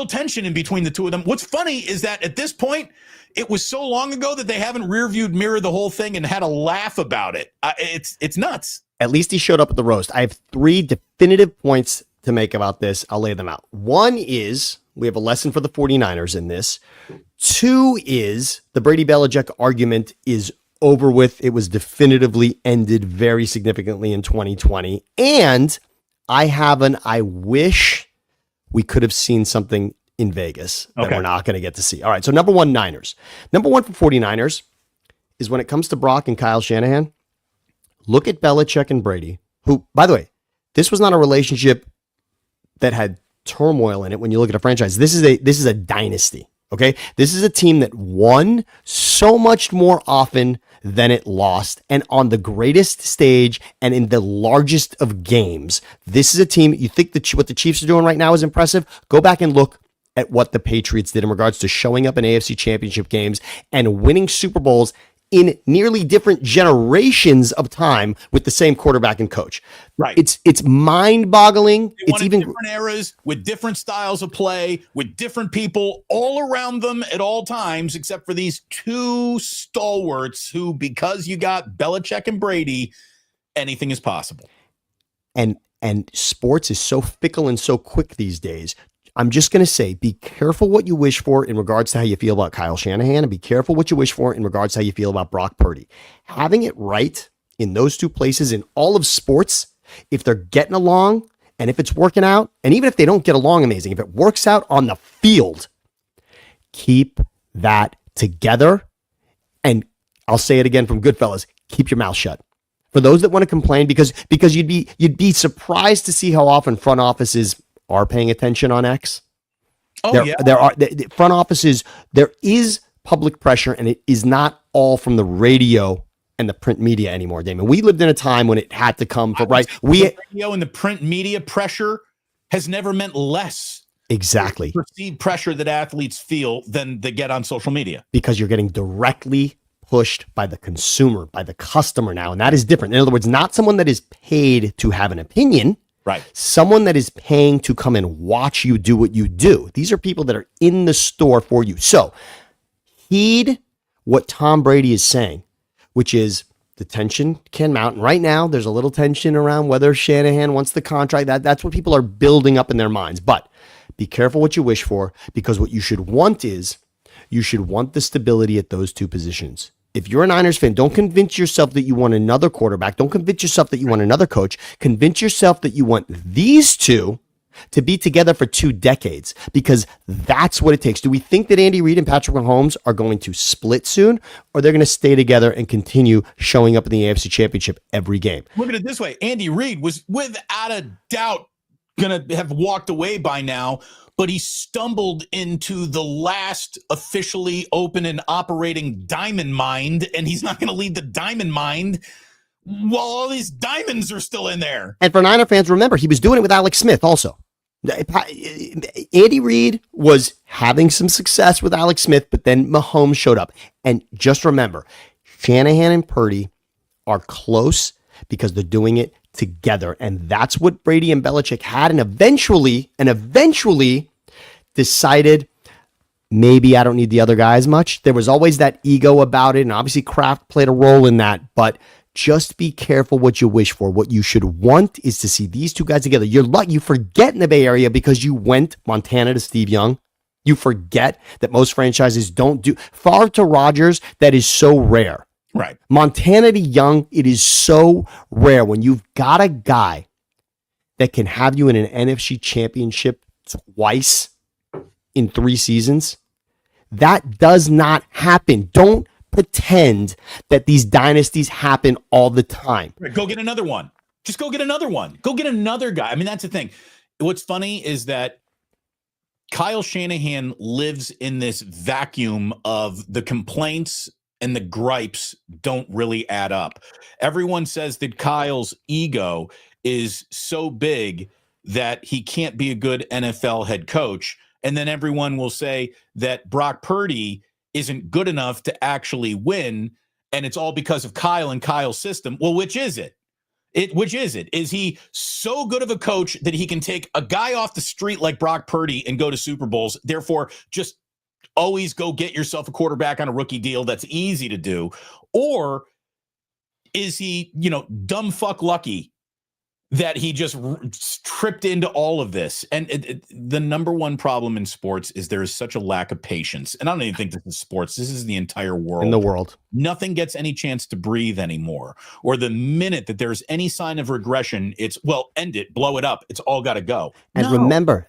Speaker 1: tension in between the two of them. What's funny is that at this point, it was so long ago that they haven't rearviewed mirror the whole thing and had a laugh about it. It's nuts.
Speaker 2: At least he showed up at the roast. I have 3 definitive points to make about this. I'll lay them out. 1 is we have a lesson for the 49ers in this. 2 is the Brady Belichick argument is over with. It was definitively ended very significantly in 2020. And I wish we could have seen something in Vegas that we're not going to get to see. All right. So number 1, Niners. Number 1 for 49ers is when it comes to Brock and Kyle Shanahan, look at Belichick and Brady, who, by the way, this was not a relationship that had turmoil in it when you look at a franchise. This is a dynasty. Okay. This is a team that won so much more often than it lost, and on the greatest stage and in the largest of games. This is a team, you think that what the Chiefs are doing right now is impressive? Go back and look at what the Patriots did in regards to showing up in AFC Championship games and winning Super Bowls in nearly different generations of time with the same quarterback and coach.
Speaker 1: Right.
Speaker 2: It's mind-boggling.
Speaker 1: It's even different eras with different styles of play, with different people all around them at all times, except for these two stalwarts who, because you got Belichick and Brady, anything is possible.
Speaker 2: And sports is so fickle and so quick these days. I'm just going to say, be careful what you wish for in regards to how you feel about Kyle Shanahan, and be careful what you wish for in regards to how you feel about Brock Purdy. Having it right in those two places in all of sports, if they're getting along and if it's working out, and even if they don't get along amazing, if it works out on the field, keep that together. And I'll say it again from Goodfellas, keep your mouth shut. For those that want to complain, because you'd be surprised to see how often front offices are paying attention on X. There are front offices. There is public pressure, and it is not all from the radio and the print media anymore, Damon. We lived in a time when it had to come from the
Speaker 1: radio and the print media pressure has never meant less.
Speaker 2: Exactly.
Speaker 1: Perceived pressure that athletes feel than they get on social media,
Speaker 2: because you're getting directly pushed by the consumer, by the customer now, and that is different. In other words, not someone that is paid to have an opinion.
Speaker 1: Right.
Speaker 2: Someone that is paying to come and watch you do what you do. These are people that are in the store for you. So heed what Tom Brady is saying, which is the tension can mount. And right now, there's a little tension around whether Shanahan wants the contract. That's what people are building up in their minds. But be careful what you wish for, because what you should want is you should want the stability at those two positions. If you're a Niners fan, don't convince yourself that you want another quarterback. Don't convince yourself that you want another coach. Convince yourself that you want these two to be together for 2 decades, because that's what it takes. Do we think that Andy Reid and Patrick Mahomes are going to split soon, or they're going to stay together and continue showing up in the AFC Championship every game?
Speaker 1: Look at it this way. Andy Reid was without a doubt going to have walked away by now, but he stumbled into the last officially open and operating diamond mine, and he's not going to lead the diamond mine while all these diamonds are still in there.
Speaker 2: And for Niner fans, remember, he was doing it with Alex Smith also. Andy Reid was having some success with Alex Smith, but then Mahomes showed up. And just remember, Shanahan and Purdy are close because they're doing it together. And that's what Brady and Belichick had, and eventually decided, maybe I don't need the other guy as much. There was always that ego about it, and obviously Kraft played a role in that, but just be careful what you wish for. What you should want is to see these two guys together. You forget in the Bay Area, because you went Montana to Steve Young. You forget that most franchises don't do. Favre to Rodgers, that is so rare.
Speaker 1: Right.
Speaker 2: Montana to Young, it is so rare when you've got a guy that can have you in an NFC championship twice in 3 seasons. That does not happen. Don't pretend that these dynasties happen all the time.
Speaker 1: Go get another one. Just go get another one. Go get another guy. I mean, that's the thing. What's funny is that Kyle Shanahan lives in this vacuum of the complaints and the gripes don't really add up. Everyone says that Kyle's ego is so big that he can't be a good NFL head coach. And then everyone will say that Brock Purdy isn't good enough to actually win, and it's all because of Kyle and Kyle's system. Well, which is it? Which is it? Is he so good of a coach that he can take a guy off the street like Brock Purdy and go to Super Bowls? Therefore, just always go get yourself a quarterback on a rookie deal. That's easy to do. Or is he, dumb fuck lucky that he just tripped into all of this? And the number one problem in sports is there is such a lack of patience. And I don't even think this is sports. This is the entire world.
Speaker 2: In the world. Nothing
Speaker 1: gets any chance to breathe anymore. Or the minute that there's any sign of regression, it's, well, end it, blow it up. It's all got to go.
Speaker 2: And remember,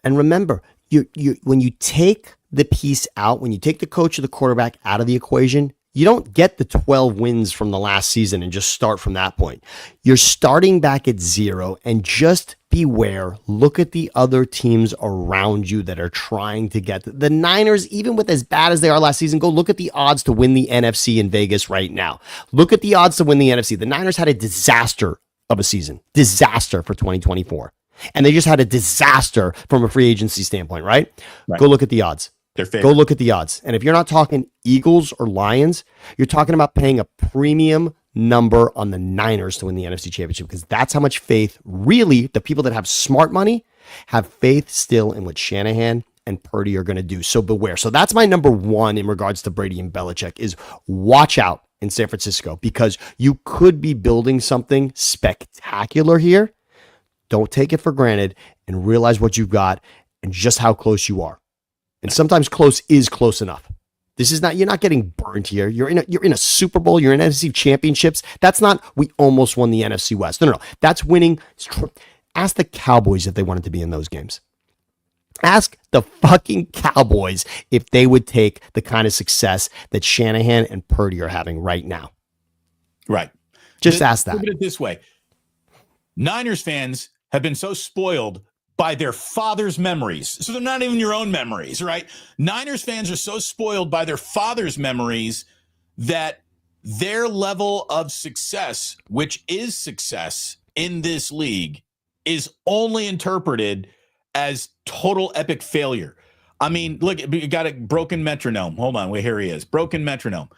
Speaker 2: you when you take the piece out, when you take the coach or the quarterback out of the equation, You don't get the 12 wins from the last season and just start from that point. You're starting back at 0, and just beware. Look at the other teams around you that are trying to get the Niners, even with as bad as they are last season. Go look at the odds to win the NFC in Vegas right now. Look at the odds to win the NFC. The Niners had a disaster of a season, disaster for 2024. And they just had a disaster from a free agency standpoint, right? Go look at the odds. Go look at the odds. And if you're not talking Eagles or Lions, you're talking about paying a premium number on the Niners to win the NFC Championship, because that's how much faith, really, the people that have smart money have faith still in what Shanahan and Purdy are going to do. So beware. So that's my number one in regards to Brady and Belichick, is watch out in San Francisco, because you could be building something spectacular here. Don't take it for granted, and realize what you've got and just how close you are. And sometimes close is close enough. This is not, you're not getting burned here. You're in a Super Bowl. You're in NFC championships. That's not, we almost won the NFC West. No. That's winning. Ask the Cowboys if they wanted to be in those games. Ask the fucking Cowboys if they would take the kind of success that Shanahan and Purdy are having right now.
Speaker 1: Right.
Speaker 2: Just ask that.
Speaker 1: Look at it this way. Niners fans have been so spoiled by their father's memories. So they're not even your own memories, right? Niners fans are so spoiled by their father's memories that their level of success, which is success in this league, is only interpreted as total epic failure. I mean, look, you got a broken metronome. Hold on, wait, here he is. Broken metronome.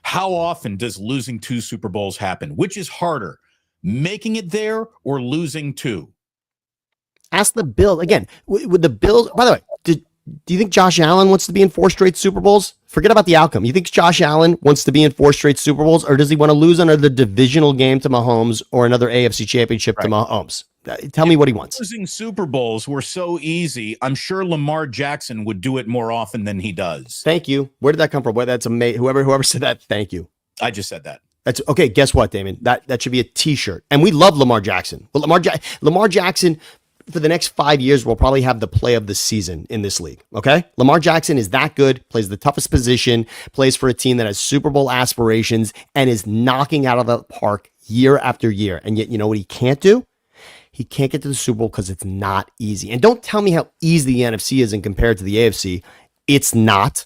Speaker 1: How often does losing 2 Super Bowls happen? Which is harder, making it there or losing 2?
Speaker 2: Ask the Bills. Again, with the Bills, by the way, do you think Josh Allen wants to be in 4 straight Super Bowls? Forget about the outcome. You think Josh Allen wants to be in 4 straight Super Bowls, or does he want to lose another divisional game to Mahomes or another AFC championship to Mahomes? Tell me what he wants.
Speaker 1: Losing Super Bowls were so easy. I'm sure Lamar Jackson would do it more often than he does.
Speaker 2: Thank you. Where did that come from? Well, that's amazing. Whoever said that, thank you.
Speaker 1: I just said that.
Speaker 2: That's okay. Guess what, Damon? That should be a T-shirt. And we love Lamar Jackson. But Lamar Jackson, for the next 5 years, will probably have the play of the season in this league. Okay? Lamar Jackson is that good, plays the toughest position, plays for a team that has Super Bowl aspirations, and is knocking out of the park year after year. And yet, you know what he can't do? He can't get to the Super Bowl because it's not easy. And don't tell me how easy the NFC is in compared to the AFC. It's not.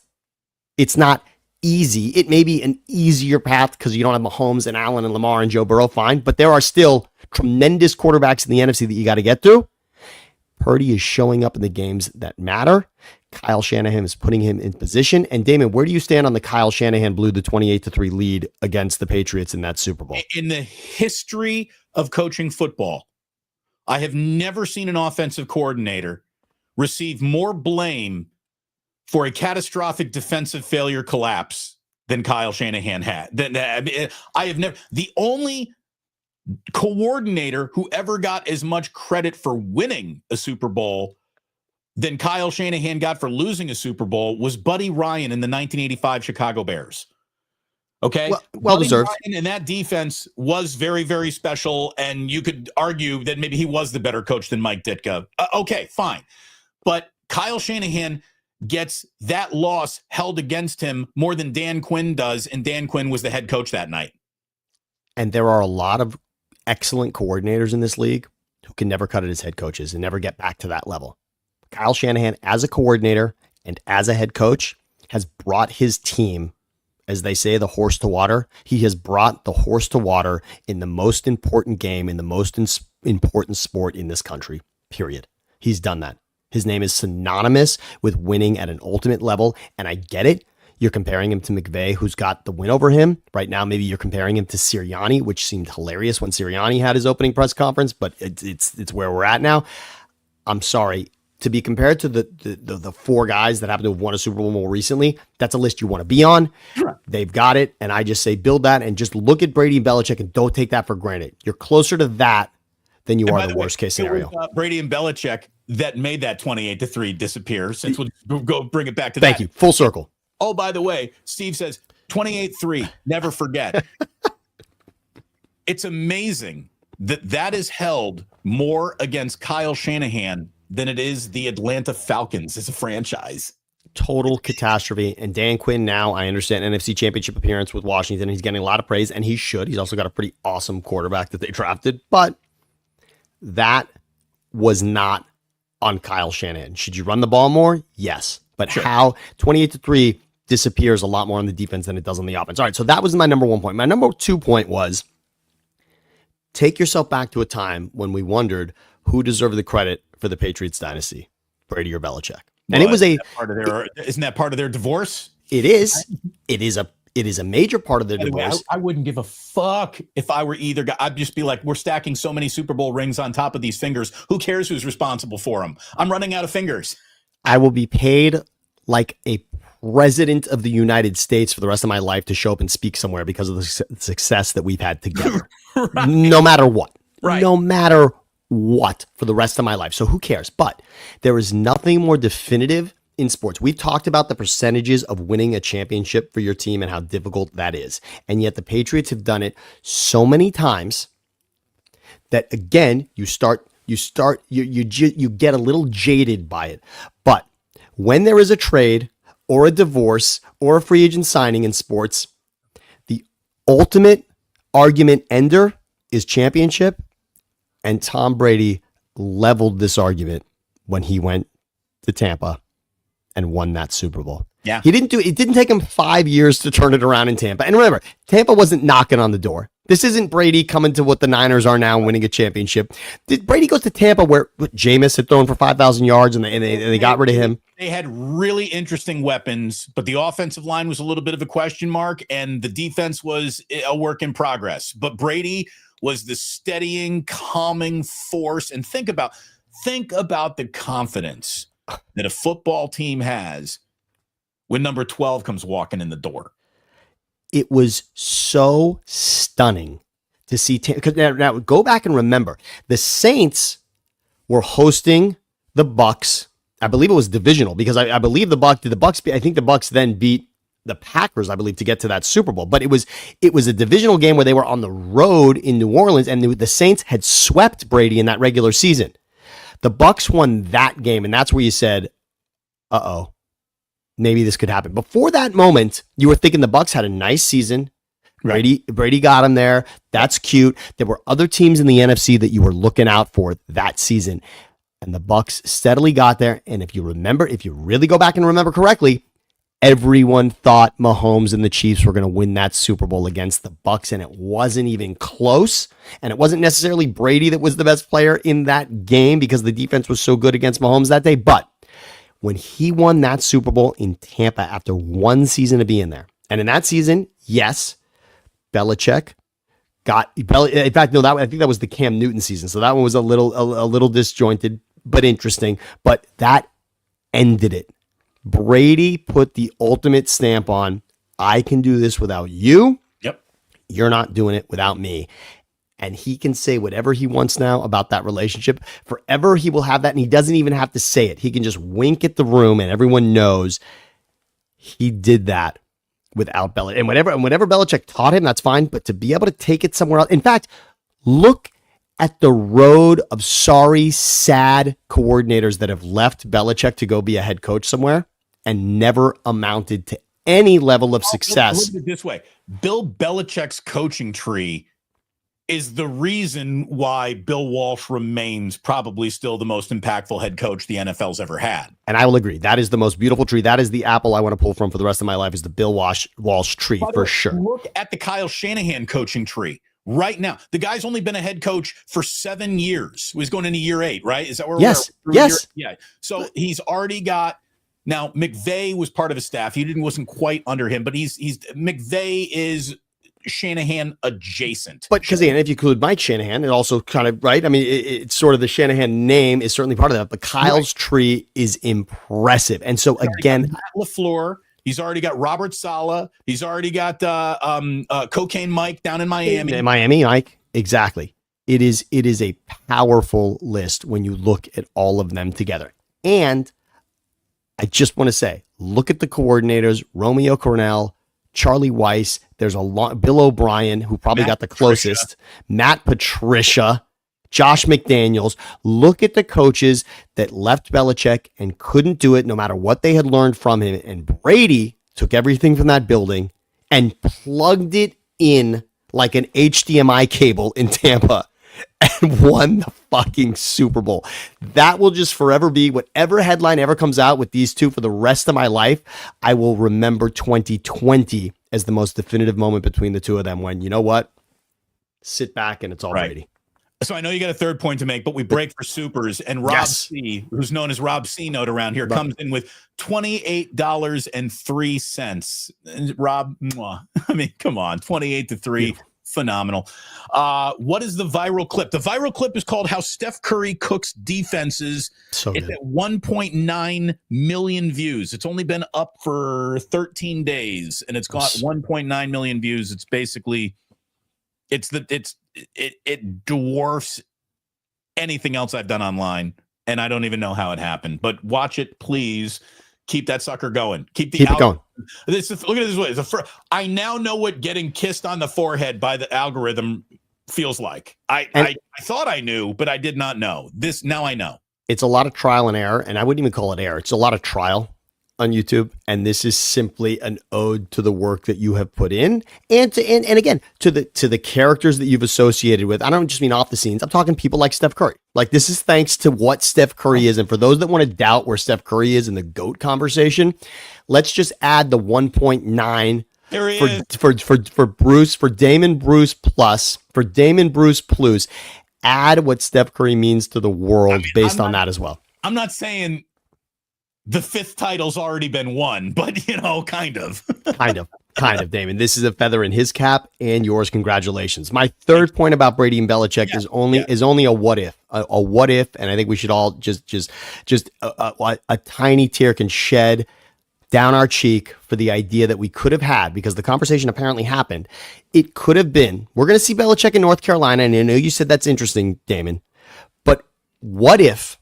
Speaker 2: It's not easy. It may be an easier path because you don't have Mahomes and Allen and Lamar and Joe Burrow, fine. But there are still tremendous quarterbacks in the NFC that you got to get through. Purdy is showing up in the games that matter. Kyle Shanahan is putting him in position. And Damon, where do you stand on the Kyle Shanahan blew the 28-3 lead against the Patriots in that Super Bowl?
Speaker 1: In the history of coaching football, I have never seen an offensive coordinator receive more blame for a catastrophic defensive failure collapse than Kyle Shanahan had. I have never. The only coordinator who ever got as much credit for winning a Super Bowl than Kyle Shanahan got for losing a Super Bowl was Buddy Ryan in the 1985 Chicago Bears. Okay.
Speaker 2: Well deserved.
Speaker 1: Ryan and that defense was very, very special. And you could argue that maybe he was the better coach than Mike Ditka. Okay, fine. But Kyle Shanahan gets that loss held against him more than Dan Quinn does. And Dan Quinn was the head coach that night.
Speaker 2: And there are a lot of excellent coordinators in this league who can never cut it as head coaches and never get back to that level. Kyle Shanahan, as a coordinator and as a head coach, has brought his team, as they say, the horse to water. He has brought the horse to water in the most important game, in the most important sport in this country, period. He's done that. His name is synonymous with winning at an ultimate level, and I get it. You're comparing him to McVay, who's got the win over him. Right now, maybe you're comparing him to Sirianni, which seemed hilarious when Sirianni had his opening press conference, but it's where we're at now. I'm sorry. To be compared to the 4 guys that happen to have won a Super Bowl more recently, that's a list you want to be on. Sure. They've got it, and I just say build that and just look at Brady and Belichick and don't take that for granted. You're closer to that than you are the worst case scenario.
Speaker 1: Brady and Belichick that made that 28-3 disappear, since we'll go bring it back to
Speaker 2: Thank you. Full circle.
Speaker 1: Oh, by the way, Steve says 28-3, never forget. It's amazing that is held more against Kyle Shanahan than it is the Atlanta Falcons as a franchise.
Speaker 2: total catastrophe. And Dan Quinn now, I understand, NFC Championship appearance with Washington. He's getting a lot of praise, and he should. He's also got a pretty awesome quarterback that they drafted. But that was not on Kyle Shanahan. Should you run the ball more? Yes. But sure. How 28-3 disappears a lot more on the defense than it does on the offense. All right, so that was my number 1 point. My number 2 point was take yourself back to a time when we wondered who deserved the credit for the Patriots dynasty, Brady or Belichick. And it was isn't
Speaker 1: that part of their divorce?
Speaker 2: It is. It is a major part of their divorce.
Speaker 1: I wouldn't give a fuck if I were either guy. I'd just be like, we're stacking so many Super Bowl rings on top of these fingers. Who cares who's responsible for them? I'm running out of fingers.
Speaker 2: I will be paid like a president of the United States for the rest of my life to show up and speak somewhere because of the success that we've had together. Right. No matter what. Right. No matter what for the rest of my life. So who cares? But there is nothing more definitive in sports. We've talked about the percentages of winning a championship for your team and how difficult that is. And yet the Patriots have done it so many times that, again, you get a little jaded by it. But when there is a trade or a divorce or a free agent signing in sports, the ultimate argument ender is championship. And Tom Brady leveled this argument when he went to Tampa and won that Super Bowl.
Speaker 1: Yeah.
Speaker 2: It didn't take him 5 years to turn it around in Tampa. And remember, Tampa wasn't knocking on the door. This isn't Brady coming to what the Niners are now and winning a championship. Brady goes to Tampa where Jameis had thrown for 5,000 yards and they got rid of him.
Speaker 1: They had really interesting weapons, but the offensive line was a little bit of a question mark and the defense was a work in progress. But Brady was the steadying, calming force. And think about the confidence that a football team has when number 12 comes walking in the door.
Speaker 2: It was so stunning to see. Because now go back and remember, the Saints were hosting the Bucks. I believe it was divisional because I believe I think the Bucks then beat the Packers, I believe, to get to that Super Bowl. But it was a divisional game where they were on the road in New Orleans, and the Saints had swept Brady in that regular season. The Bucks won that game, and that's where you said, uh-oh, maybe this could happen. Before that moment, you were thinking the Bucks had a nice season. Brady got him there. That's cute. There were other teams in the NFC that you were looking out for that season. And the Bucks steadily got there. And if you really go back and remember correctly, everyone thought Mahomes and the Chiefs were going to win that Super Bowl against the Bucks, and it wasn't even close. And it wasn't necessarily Brady that was the best player in that game because the defense was so good against Mahomes that day. But when he won that Super Bowl in Tampa after one season of being there, and in that season, yes, Belichick in fact, no, I think that was the Cam Newton season. So that one was a little disjointed, but interesting. But that ended it. Brady put the ultimate stamp on, I can do this without you.
Speaker 1: Yep.
Speaker 2: You're not doing it without me. And he can say whatever he wants now about that relationship. Forever he will have that, and he doesn't even have to say it. He can just wink at the room, and everyone knows he did that without Belichick. And whatever Belichick taught him, that's fine. But to be able to take it somewhere else. In fact, look at the road of sorry, sad coordinators that have left Belichick to go be a head coach somewhere and never amounted to any level of success.
Speaker 1: Look at it this way. Bill Belichick's coaching tree is the reason why Bill Walsh remains probably still the most impactful head coach the NFL's ever had.
Speaker 2: And I will agree. That is the most beautiful tree. That is the apple I want to pull from for the rest of my life, is the Bill Walsh tree for sure.
Speaker 1: Look at the Kyle Shanahan coaching tree right now. The guy's only been a head coach for 7 years. He's going into year 8, right? Is that where
Speaker 2: yes.
Speaker 1: we're
Speaker 2: Yes.
Speaker 1: Yeah. So he's already got. Now, McVay was part of his staff. Wasn't quite under him, but he's McVay is Shanahan adjacent.
Speaker 2: But because if you include Mike Shanahan, it also kind of, right? I mean, it's sort of the Shanahan name is certainly part of that, but Kyle's tree is impressive. And so again,
Speaker 1: Matt LaFleur, he's already got Robert Saleh. He's already got Cocaine Mike down in Miami.
Speaker 2: Miami Mike, exactly. It is a powerful list when you look at all of them together. And I just want to say, look at the coordinators: Romeo Cornell, Charlie Weiss. There's Bill O'Brien, who probably got the closest. Matt Patricia, Josh McDaniels. Look at the coaches that left Belichick and couldn't do it no matter what they had learned from him. And Brady took everything from that building and plugged it in like an HDMI cable in Tampa and won the fucking Super Bowl. That will just forever be, whatever headline ever comes out with these two for the rest of my life, I will remember 2020 as the most definitive moment between the two of them when, you know what? Sit back and it's all
Speaker 1: right.
Speaker 2: Brady.
Speaker 1: So I know you got a third point to make, but we break for supers, and Rob C, who's known as Rob C Note around here, comes in with $28.03. Rob, I mean, come on, 28 to 3. Phenomenal. What is the viral clip? The viral clip is called How Steph Curry Cooks Defenses. It's at 1.9 million views. It's only been up for 13 days, and it's got 1.9 million views. It's basically it dwarfs anything else I've done online, and I don't even know how it happened. But watch it, please. Keep that sucker going. Keep it going. Look at it this way. I now know what getting kissed on the forehead by the algorithm feels like. I thought I knew, but I did not know. Now I know. It's
Speaker 2: a lot of trial and error, and I wouldn't even call it error. It's a lot of trial on YouTube, and this is simply an ode to the work that you have put in, and again to the characters that you've associated with. I don't just mean off the scenes. I'm talking people like Steph Curry. Like, this is thanks to what Steph Curry is, and for those that want to doubt where Steph Curry is in the GOAT conversation, let's just add the 1.9 for Damon Bruce plus add what Steph Curry means to the world based on that as well.
Speaker 1: I'm not saying the fifth title's already been won, but kind of. kind of, Damon. This is a feather in his cap and yours. Congratulations. My third point about Brady and Belichick is only a what if, a what if, and I think we should all just a tiny tear can shed down our cheek for the idea that we could have had, because the conversation apparently happened. It could have been, we're going to see Belichick in North Carolina, and I know you said that's interesting, Damon, but what if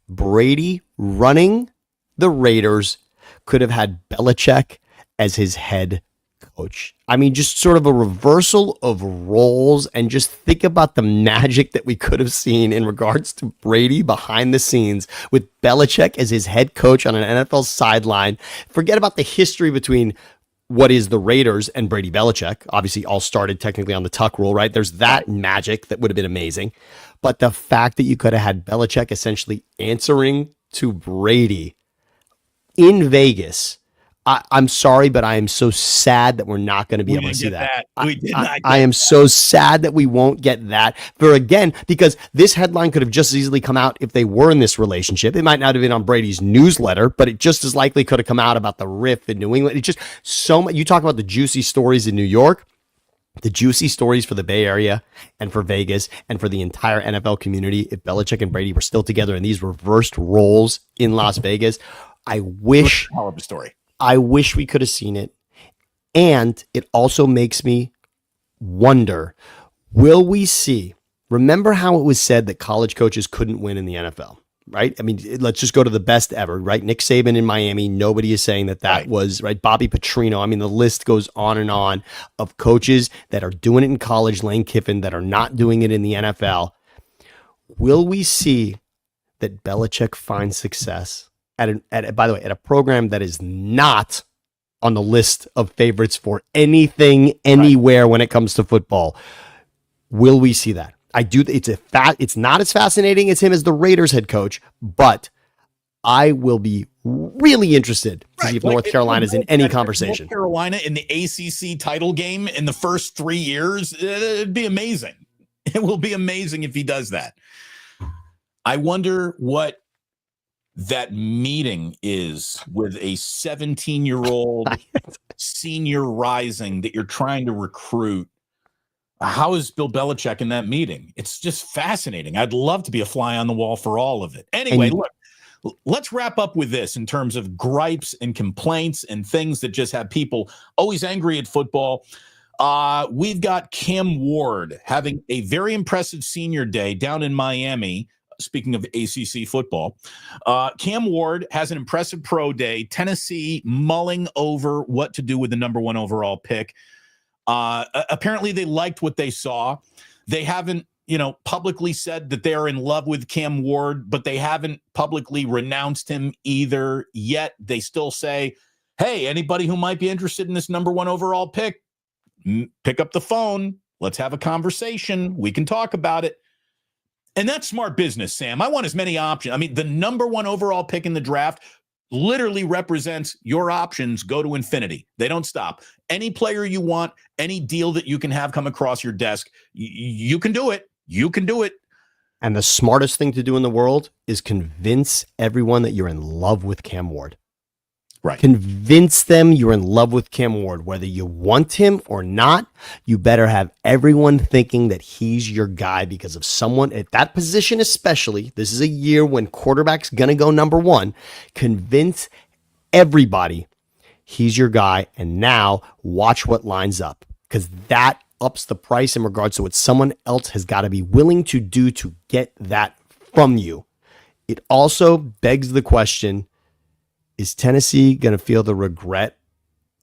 Speaker 1: Brady running the Raiders could have had Belichick as his head coach? I mean, just sort of a reversal of roles, and just think about the magic that we could have seen in regards to Brady behind the scenes with Belichick as his head coach on an NFL sideline. Forget about the history between what is the Raiders and Brady Belichick. Obviously, all started technically on the Tuck rule, right? There's that magic that would have been amazing. But the fact that you could have had Belichick essentially answering to Brady in Vegas, I'm sorry, but I am so sad that we're not going to be able to see that. I am so sad that we won't get that. Because this headline could have just as easily come out if they were in this relationship. It might not have been on Brady's newsletter, but it just as likely could have come out about the riff in New England. It's just so much. You talk about the juicy stories in New York, the juicy stories for the Bay Area and for Vegas and for the entire NFL community. If Belichick and Brady were still together in these reversed roles in Las Vegas, I wish we could have seen it. And it also makes me wonder, will we see, remember how it was said that college coaches couldn't win in the NFL, right? I mean, let's just go to the best ever, right? Nick Saban in Miami, nobody is saying that was, right? Bobby Petrino. I mean, the list goes on and on of coaches that are doing it in college, Lane Kiffin, that are not doing it in the NFL. Will we see that Belichick finds success by the way, at a program that is not on the list of favorites for anything, anywhere when it comes to football? Will we see that? I do. It's not as fascinating as him as the Raiders head coach, but I will be really interested to see if North Carolina is in any conversation. North Carolina in the ACC title game in the first 3 years, it'd be amazing. It will be amazing if he does that. I wonder what that meeting is with a 17-year-old senior rising that you're trying to recruit. How is Bill Belichick in that meeting? It's just fascinating. I'd love to be a fly on the wall for all of it. Anyway, look, let's wrap up with this in terms of gripes and complaints and things that just have people always angry at football. We've got Cam Ward having a very impressive senior day down in Miami. Speaking of ACC football, Cam Ward has an impressive pro day. Tennessee mulling over what to do with the number 1 overall pick. Apparently they liked what they saw. They haven't publicly said that they're in love with Cam Ward, but they haven't publicly renounced him either yet. They still say, hey, anybody who might be interested in this number 1 overall pick, pick up the phone. Let's have a conversation. We can talk about it. And that's smart business, Sam. I want as many options. I mean, the number 1 overall pick in the draft literally represents your options go to infinity. They don't stop. Any player you want, any deal that you can have come across your desk, you can do it. You can do it.
Speaker 2: And the smartest thing to do in the world is convince everyone that you're in love with Cam Ward.
Speaker 1: Right.
Speaker 2: Convince them you're in love with Cam Ward. Whether you want him or not, you better have everyone thinking that he's your guy because of someone at that position especially. This is a year when quarterback's going to go number 1. Convince everybody he's your guy. And now watch what lines up, because that ups the price in regards to what someone else has got to be willing to do to get that from you. It also begs the question, is Tennessee going to feel the regret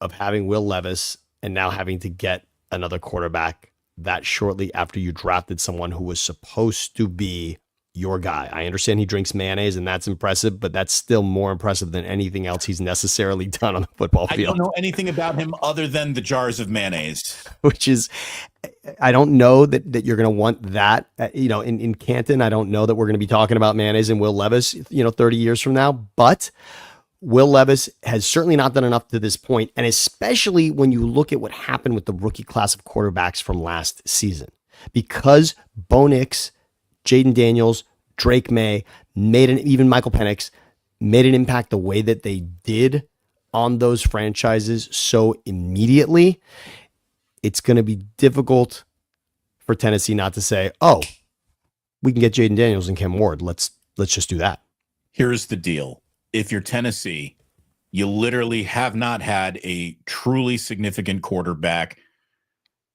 Speaker 2: of having Will Levis and now having to get another quarterback that shortly after you drafted someone who was supposed to be your guy? I understand he drinks mayonnaise and that's impressive, but that's still more impressive than anything else he's necessarily done on the football field.
Speaker 1: I don't know anything about him other than the jars of mayonnaise.
Speaker 2: Which is, I don't know that you're going to want that, in Canton. I don't know that we're going to be talking about mayonnaise and Will Levis, 30 years from now, but Will Levis has certainly not done enough to this point, and especially when you look at what happened with the rookie class of quarterbacks from last season. Because Bo Nix, Jaden Daniels, Drake May, even Michael Penix made an impact the way that they did on those franchises so immediately, it's going to be difficult for Tennessee not to say, oh, we can get Jaden Daniels and Cam Ward. Let's just do that.
Speaker 1: Here's the deal. If you're Tennessee, you literally have not had a truly significant quarterback.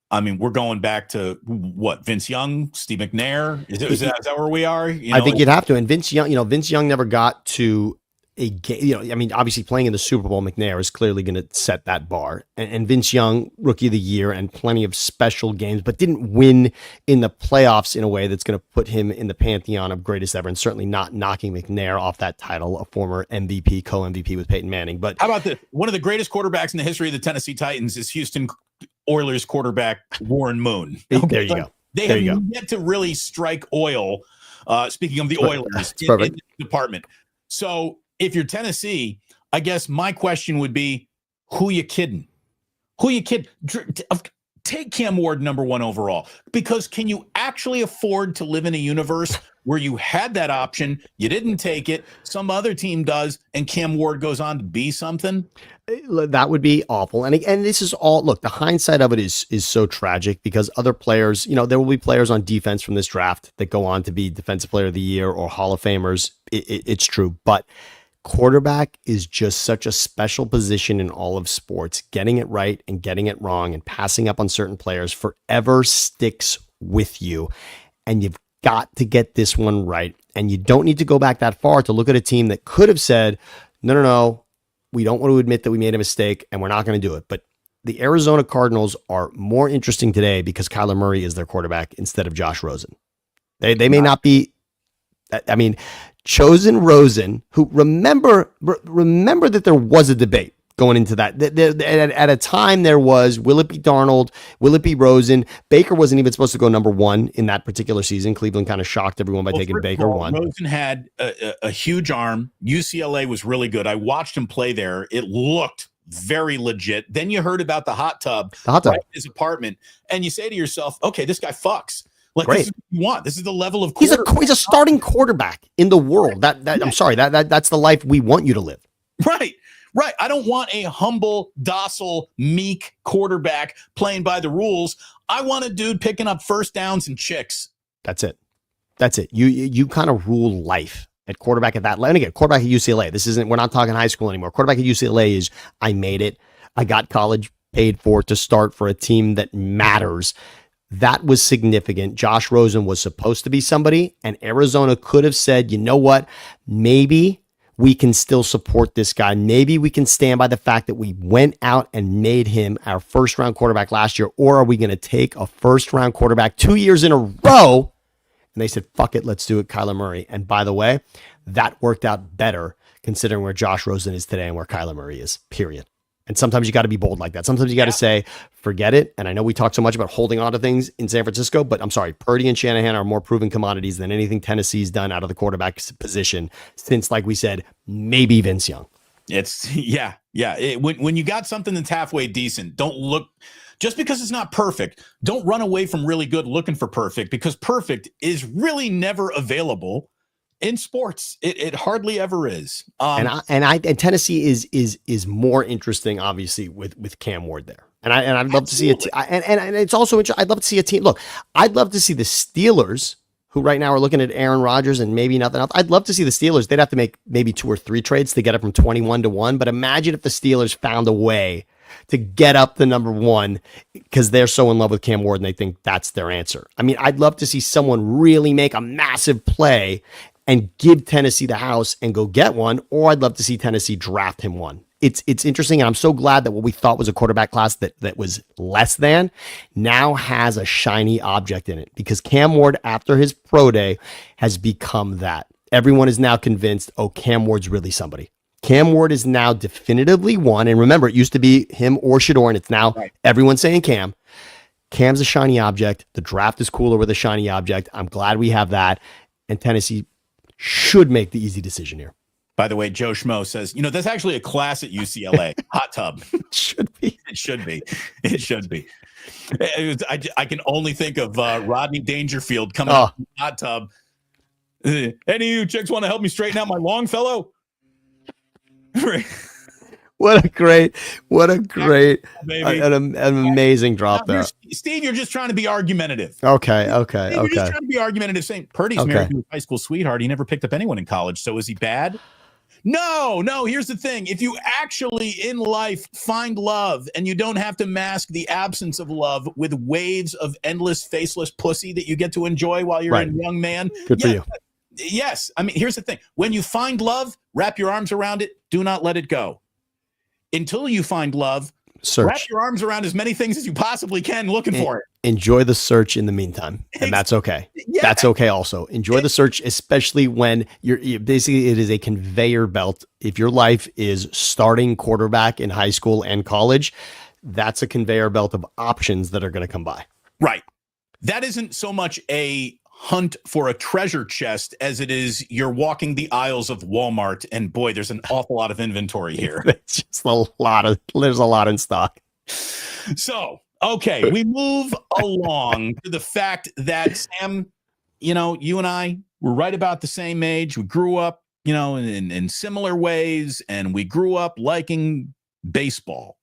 Speaker 1: I mean, we're going back to what? Vince Young, Steve McNair. Is that where we are?
Speaker 2: I think you'd have to. And Vince Young never got to a game. Obviously playing in the Super Bowl, McNair is clearly going to set that bar. And Vince Young, rookie of the year and plenty of special games, but didn't win in the playoffs in a way that's going to put him in the pantheon of greatest ever, and certainly not knocking McNair off that title, a former MVP, co-MVP with Peyton Manning. But
Speaker 1: how about this? One of the greatest quarterbacks in the history of the Tennessee Titans is Houston Oilers quarterback Warren Moon.
Speaker 2: Okay, there you go.
Speaker 1: They have yet to really strike oil. Speaking of the Oilers in the department. So if you're Tennessee, I guess my question would be, who you kidding? Who you kidding? Take Cam Ward number 1 overall, because can you actually afford to live in a universe where you had that option, you didn't take it, some other team does, and Cam Ward goes on to be something?
Speaker 2: That would be awful. And this is all, look, the hindsight of it is so tragic, because other players, there will be players on defense from this draft that go on to be Defensive Player of the Year or Hall of Famers. It's true. But quarterback is just such a special position in all of sports. Getting it right and getting it wrong and passing up on certain players forever sticks with you. And you've got to get this one right. And you don't need to go back that far to look at a team that could have said, no, we don't want to admit that we made a mistake and we're not going to do it. But the Arizona Cardinals are more interesting today because Kyler Murray is their quarterback instead of Josh Rosen. They may not be, Chosen Rosen, who remember that there was a debate going into that. At a time there was, will it be Darnold? Will it be Rosen? Baker wasn't even supposed to go number 1 in that particular season. Cleveland kind of shocked everyone by taking Baker 1.
Speaker 1: Rosen had a huge arm. UCLA was really good. I watched him play there. It looked very legit. Then you heard about the hot tub right in his apartment, and you say to yourself, okay, this guy fucks. Like,
Speaker 2: great.
Speaker 1: This is what you want. This is the level of
Speaker 2: he's a starting quarterback in the world. I'm sorry, that's the life we want you to live.
Speaker 1: Right. I don't want a humble, docile, meek quarterback playing by the rules. I want a dude picking up first downs and chicks.
Speaker 2: That's it. You kind of rule life at quarterback at that level. And again, quarterback at UCLA. We're not talking high school anymore. Quarterback at UCLA is, I made it. I got college paid for to start for a team that matters. That was significant. Josh Rosen was supposed to be somebody, and Arizona could have said, you know what, maybe we can still support this guy. Maybe we can stand by the fact that we went out and made him our first-round quarterback last year, or are we going to take a first-round quarterback 2 years in a row And they said, fuck it, let's do it, Kyler Murray. And by the way, that worked out better considering where Josh Rosen is today and where Kyler Murray is, period. And sometimes you got to be bold like that. Sometimes you got to say, forget it. And I know we talk so much about holding on to things in San Francisco, but I'm sorry, Purdy and Shanahan are more proven commodities than anything Tennessee's done out of the quarterback position since, like we said, maybe Vince Young.
Speaker 1: It's yeah. When you got something that's halfway decent, don't look just because it's not perfect. Don't run away from really good looking for perfect, because perfect is really never available in sports. It hardly ever is.
Speaker 2: And Tennessee is more interesting, obviously, with Cam Ward there. And I'd love to see it. And it's also I'd love to see a team. Look, I'd love to see the Steelers, who right now are looking at Aaron Rodgers and maybe nothing else. I'd love to see the Steelers. They'd have to make maybe 2 or 3 trades to get it from 21 to 1. But imagine if the Steelers found a way to get up the number 1 because they're so in love with Cam Ward and they think that's their answer. I mean, I'd love to see someone really make a massive play and give Tennessee the house and go get one, or I'd love to see Tennessee draft him one. It's interesting, and I'm so glad that what we thought was a quarterback class that was less than now has a shiny object in it, because Cam Ward, after his pro day, has become that. Everyone is now convinced, oh, Cam Ward's really somebody. Cam Ward is now definitively one, and remember, it used to be him or Shador, and it's now everyone saying Cam. Cam's a shiny object. The draft is cooler with a shiny object. I'm glad we have that, and Tennessee should make the easy decision here.
Speaker 1: By the way, Joe Schmo says, that's actually a class at UCLA. Hot tub.
Speaker 2: It should be.
Speaker 1: It should be. It should be. I can only think of Rodney Dangerfield coming up in the hot tub. Any of you chicks want to help me straighten out my Longfellow?
Speaker 2: What a great, an amazing drop there.
Speaker 1: Steve, you're just trying to be argumentative.
Speaker 2: Okay.
Speaker 1: You're just trying to be argumentative, saying Purdy's married to his high school sweetheart. He never picked up anyone in college. So is he bad? No. Here's the thing. If you actually in life find love and you don't have to mask the absence of love with waves of endless faceless pussy that you get to enjoy while you're a young man.
Speaker 2: Good for you.
Speaker 1: Yes. I mean, here's the thing. When you find love, wrap your arms around it. Do not let it go. Until you find love, wrap your arms around as many things as you possibly can looking for it.
Speaker 2: Enjoy the search in the meantime, and that's okay. Yeah. That's okay also. Enjoy the search, especially when you're basically, it is a conveyor belt. If your life is starting quarterback in high school and college, that's a conveyor belt of options that are going to come by.
Speaker 1: Right. That isn't so much a hunt for a treasure chest as it is you're walking the aisles of Walmart, and boy, there's an awful lot of inventory here.
Speaker 2: It's just there's a lot in stock.
Speaker 1: So, okay, we move along to the fact that, Sam, you and I were right about the same age. We grew up, in similar ways, and we grew up liking baseball.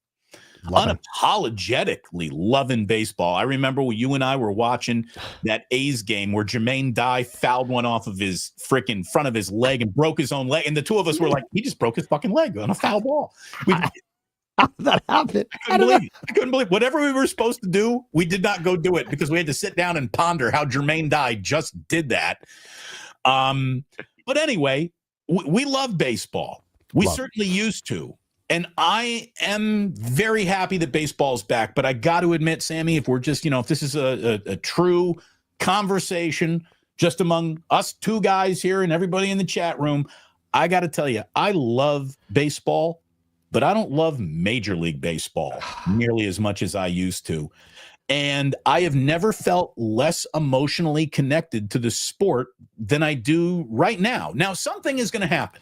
Speaker 1: Unapologetically loving baseball. I remember when you and I were watching that A's game where Jermaine Dye fouled one off of his freaking front of his leg and broke his own leg. And the two of us were like, he just broke his fucking leg on a foul ball.
Speaker 2: How did that happen?
Speaker 1: I couldn't believe whatever we were supposed to do. We did not go do it because we had to sit down and ponder how Jermaine Dye just did that. But anyway, we love baseball. We certainly used to. And I am very happy that baseball's back. But I got to admit, Sammy, if we're just, if this is a true conversation just among us two guys here and everybody in the chat room, I got to tell you, I love baseball, but I don't love Major League Baseball nearly as much as I used to. And I have never felt less emotionally connected to the sport than I do right now. Now, something is going to happen.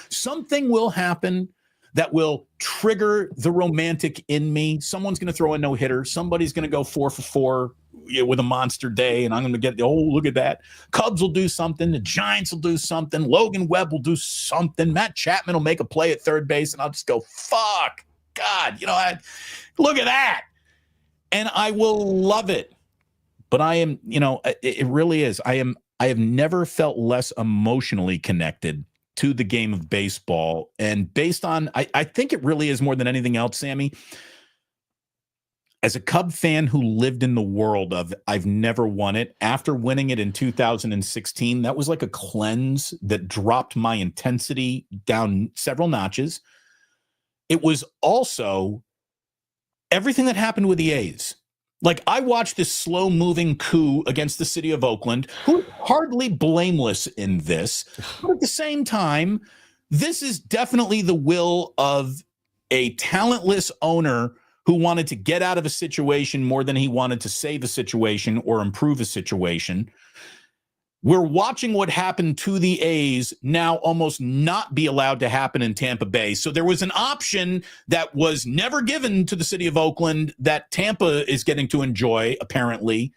Speaker 1: Something will happen that will trigger the romantic in me. Someone's going to throw a no-hitter. Somebody's going to go 4 for 4 with a monster day, and I'm going to get, look at that. Cubs will do something. The Giants will do something. Logan Webb will do something. Matt Chapman will make a play at third base, and I'll just go, fuck, God, look at that. And I will love it. But I am, it really is. I have never felt less emotionally connected to the game of baseball. And based on, I think it really is more than anything else, Sammy, as a Cub fan who lived in the world of I've never won it, after winning it in 2016, that was like a cleanse that dropped my intensity down several notches. It was also everything that happened with the A's. Like, I watched this slow moving coup against the city of Oakland, who are hardly blameless in this. But at the same time, this is definitely the will of a talentless owner who wanted to get out of a situation more than he wanted to save a situation or improve a situation. We're watching what happened to the A's now almost not be allowed to happen in Tampa Bay. So there was an option that was never given to the city of Oakland that Tampa is getting to enjoy, apparently.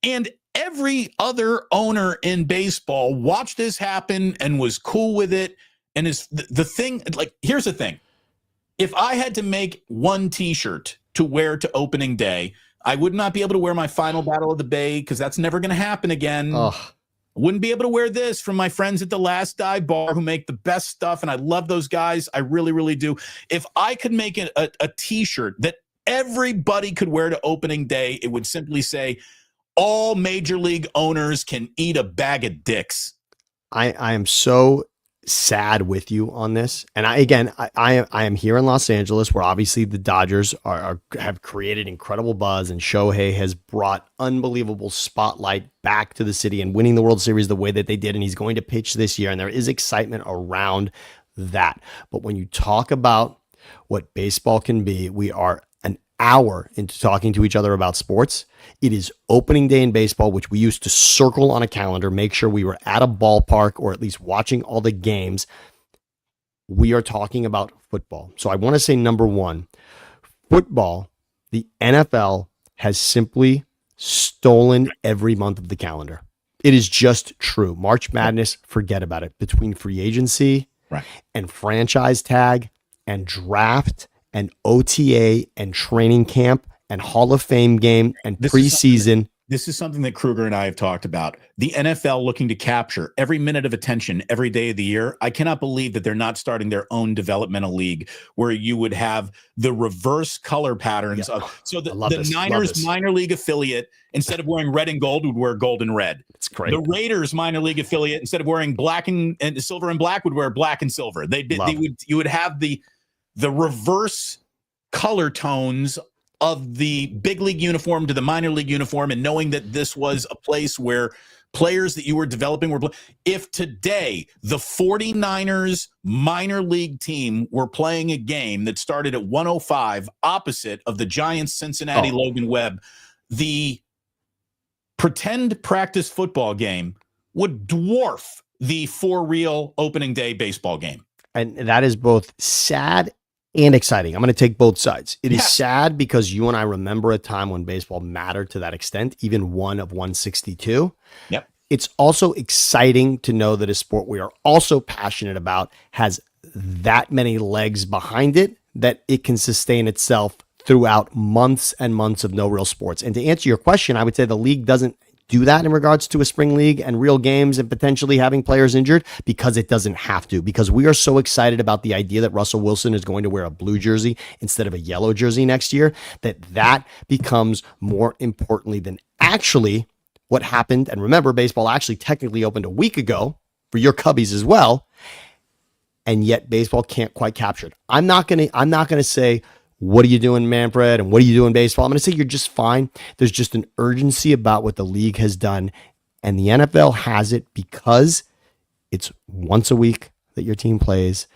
Speaker 1: And every other owner in baseball watched this happen and was cool with it. And is the thing, like, here's the thing. If I had to make one T-shirt to wear to opening day, I would not be able to wear my Final Battle of the Bay because that's never going to happen again.
Speaker 2: Ugh.
Speaker 1: I wouldn't be able to wear this from my friends at the Last Dive Bar who make the best stuff, and I love those guys. I really, really do. If I could make a T-shirt that everybody could wear to opening day, it would simply say, all major league owners can eat a bag of dicks.
Speaker 2: I am so sad with you on this. And I am here in Los Angeles, where obviously the Dodgers have created incredible buzz, and Shohei has brought unbelievable spotlight back to the city and winning the World Series the way that they did. And he's going to pitch this year, and there is excitement around that. But when you talk about what baseball can be, we are an hour into talking to each other about sports. It is opening day in baseball, which we used to circle on a calendar, make sure we were at a ballpark or at least watching all the games. We are talking about football. So I want to say, number one, football, the NFL has simply stolen every month of the calendar. It is just true. March Madness, forget about it. Between free agency and franchise tag and draft and OTA and training camp and Hall of Fame game and preseason.
Speaker 1: This is something that Kruger and I have talked about. The NFL looking to capture every minute of attention every day of the year. I cannot believe that they're not starting their own developmental league where you would have the reverse color patterns. So the Niners minor league affiliate, instead of wearing red and gold, would wear gold and red.
Speaker 2: It's great.
Speaker 1: The Raiders minor league affiliate, instead of wearing black and silver and black, would wear black and silver. You would have the reverse color tones of the big league uniform to the minor league uniform, and knowing that this was a place where players that you were developing were. If today the 49ers minor league team were playing a game that started at 1:05 opposite of the Giants Cincinnati Logan Webb, the pretend practice football game would dwarf the for real opening day baseball game.
Speaker 2: And that is both sad and exciting. I'm going to take both sides. It is sad because you and I remember a time when baseball mattered to that extent, even one of 162.
Speaker 1: Yep.
Speaker 2: It's also exciting to know that a sport we are also passionate about has that many legs behind it, that it can sustain itself throughout months and months of no real sports. And to answer your question, I would say the league doesn't do that in regards to a spring league and real games and potentially having players injured, because it doesn't have to, because we are so excited about the idea that Russell Wilson is going to wear a blue jersey instead of a yellow jersey next year, that becomes more importantly than actually what happened. And remember, baseball actually technically opened a week ago for your Cubbies as well. And yet baseball can't quite capture it. I'm not going to say, what are you doing, Manfred? And what are you doing, baseball? I'm going to say you're just fine. There's just an urgency about what the league has done. And the NFL has it because it's once a week that your team plays.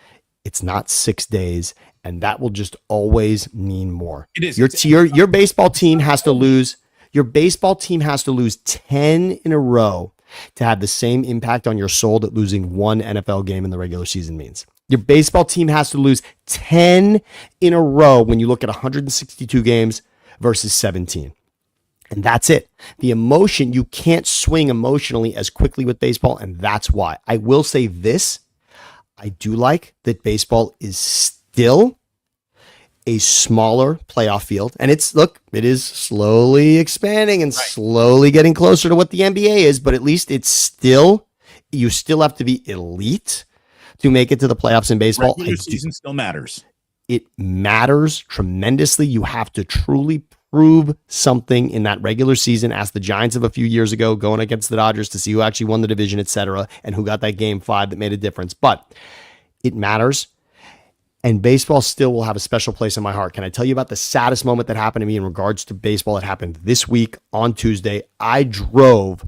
Speaker 2: It's not 6 days. And that will just always mean more.
Speaker 1: It is.
Speaker 2: Your baseball team has to lose. Your baseball team has to lose 10 in a row to have the same impact on your soul that losing one NFL game in the regular season means. Your baseball team has to lose 10 in a row when you look at 162 games versus 17. And that's it. The emotion, you can't swing emotionally as quickly with baseball, and that's why. I will say this. I do like that baseball is still a smaller playoff field. And it is slowly expanding and slowly getting closer to what the NBA is, but at least you still have to be elite to make it to the playoffs in baseball.
Speaker 1: Regular season still matters.
Speaker 2: It matters tremendously. You have to truly prove something in that regular season. Ask the Giants of a few years ago going against the Dodgers to see who actually won the division, etc., and who got that game 5 that made a difference. But it matters. And baseball still will have a special place in my heart. Can I tell you about the saddest moment that happened to me in regards to baseball? It happened this week on Tuesday. I drove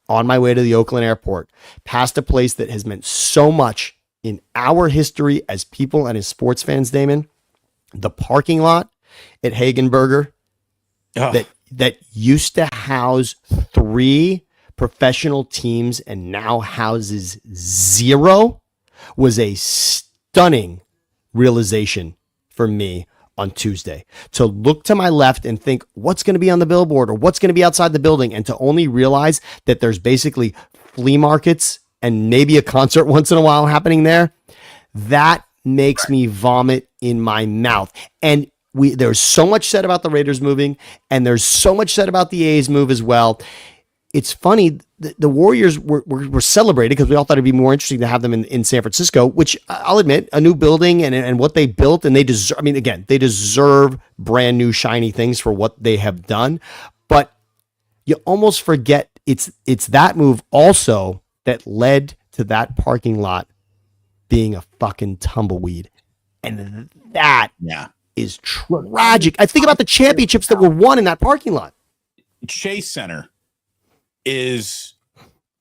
Speaker 2: on my way to the Oakland airport past a place that has meant so much in our history as people and as sports fans, Damon. The parking lot at Hagenberger that used to house 3 professional teams and now houses 0 was a stunning realization for me on Tuesday. To look to my left and think what's going to be on the billboard or what's going to be outside the building, and to only realize that there's basically flea markets and maybe a concert once in a while happening there, that makes me vomit in my mouth. And there's so much said about the Raiders moving, and there's so much said about the A's move as well. It's funny, the Warriors were celebrated because we all thought it'd be more interesting to have them in San Francisco, which I'll admit, a new building and what they built, and they deserve, I mean, again, they deserve brand new shiny things for what they have done. But you almost forget it's that move also that led to that parking lot being a fucking tumbleweed. And that is tragic. I think about the championships that were won in that parking lot.
Speaker 1: Chase Center is,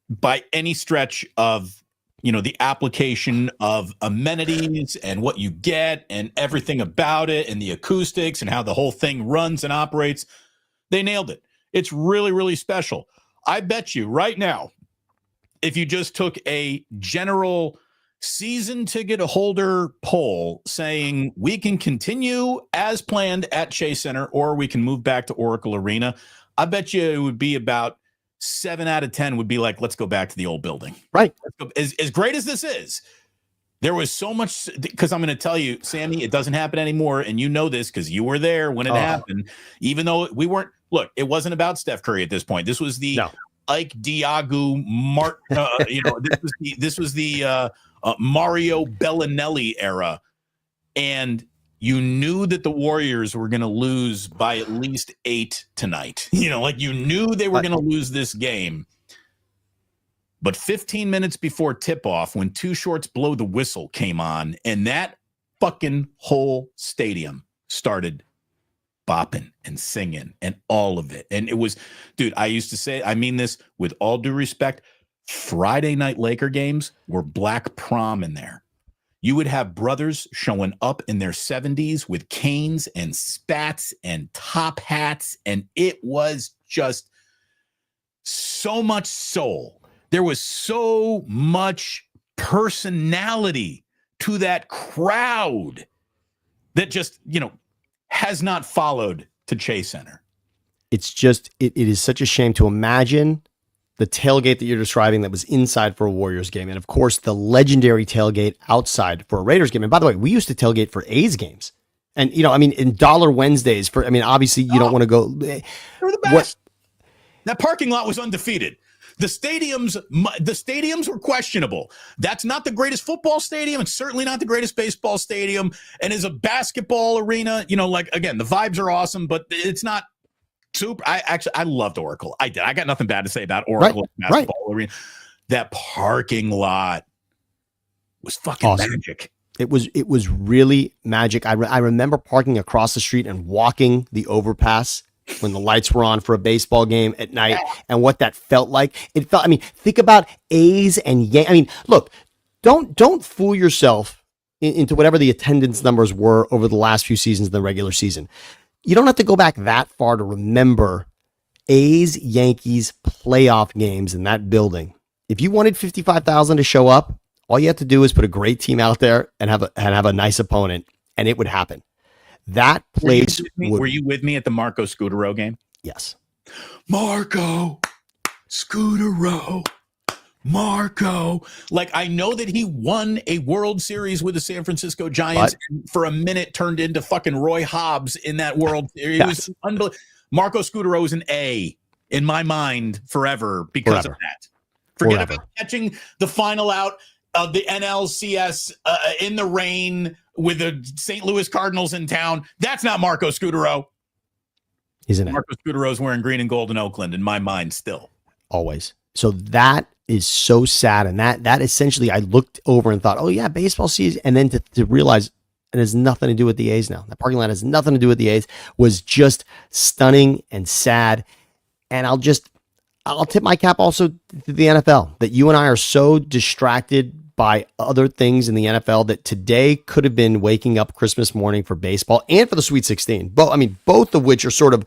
Speaker 1: by any stretch of, the application of amenities and what you get and everything about it and the acoustics and how the whole thing runs and operates, they nailed it. It's really, really special. I bet you right now, if you just took a general season ticket holder poll saying we can continue as planned at Chase Center or we can move back to Oracle Arena, I bet you it would be about 7 out of 10 would be like, let's go back to the old building.
Speaker 2: Right.
Speaker 1: As great as this is, there was so much, because I'm going to tell you, Sammy, it doesn't happen anymore. And you know this because you were there when it happened, even though we weren't. Look, it wasn't about Steph Curry at this point. This was the Ike Diagu, this was the Mario Bellinelli era. And you knew that the Warriors were going to lose by at least 8 tonight. You knew they were going to lose this game. But 15 minutes before tip-off, when Two Shorts Blow the Whistle came on, and that fucking whole stadium started bopping and singing and all of it. And it was, dude, I used to say, I mean this with all due respect, Friday night Laker games were Black Prom in there. You would have brothers showing up in their 70s with canes and spats and top hats, and it was just so much soul. There was so much personality to that crowd that just, has not followed to Chase Center.
Speaker 2: It's just, it is such a shame to imagine the tailgate that you're describing that was inside for a Warriors game. And of course, the legendary tailgate outside for a Raiders game. And by the way, we used to tailgate for A's games. And, in Dollar Wednesdays obviously you don't want to go.
Speaker 1: They were the best. That parking lot was undefeated. The stadiums were questionable. That's not the greatest football stadium. It's certainly not the greatest baseball stadium. And as a basketball arena, again, the vibes are awesome, but it's not super. I loved Oracle. I did. I got nothing bad to say about Oracle basketball arena. That parking lot was fucking awesome. Magic.
Speaker 2: It was really magic. I remember parking across the street and walking the overpass when the lights were on for a baseball game at night, and what that felt like. It felt, think about A's and Yankees. Look, don't fool yourself into whatever the attendance numbers were over the last few seasons in the regular season. You don't have to go back that far to remember A's Yankees playoff games in that building. If you wanted 55,000 to show up, all you have to do is put a great team out there and have a nice opponent, and it would happen. That place.
Speaker 1: Were you with me at the Marco Scutaro game?
Speaker 2: Yes.
Speaker 1: Marco Scutaro. Marco. I know that he won a World Series with the San Francisco Giants, and for a minute turned into fucking Roy Hobbs in that World Series. It was unbelievable. Marco Scutaro is an A in my mind forever because of that. Forget about catching the final out of the NLCS in the rain with the St. Louis Cardinals in town. That's not Marco Scutaro.
Speaker 2: He's an
Speaker 1: Marco Scutaro's wearing green and gold in Oakland in my mind still.
Speaker 2: Always. So that is so sad. And that essentially, I looked over and thought, oh yeah, baseball season. And then to realize and has nothing to do with the A's now. That parking lot has nothing to do with the A's. Was just stunning and sad. And I'll tip my cap also to the NFL, that you and I are so distracted by other things in the NFL that today could have been waking up Christmas morning for baseball and for the Sweet 16. Both of which are sort of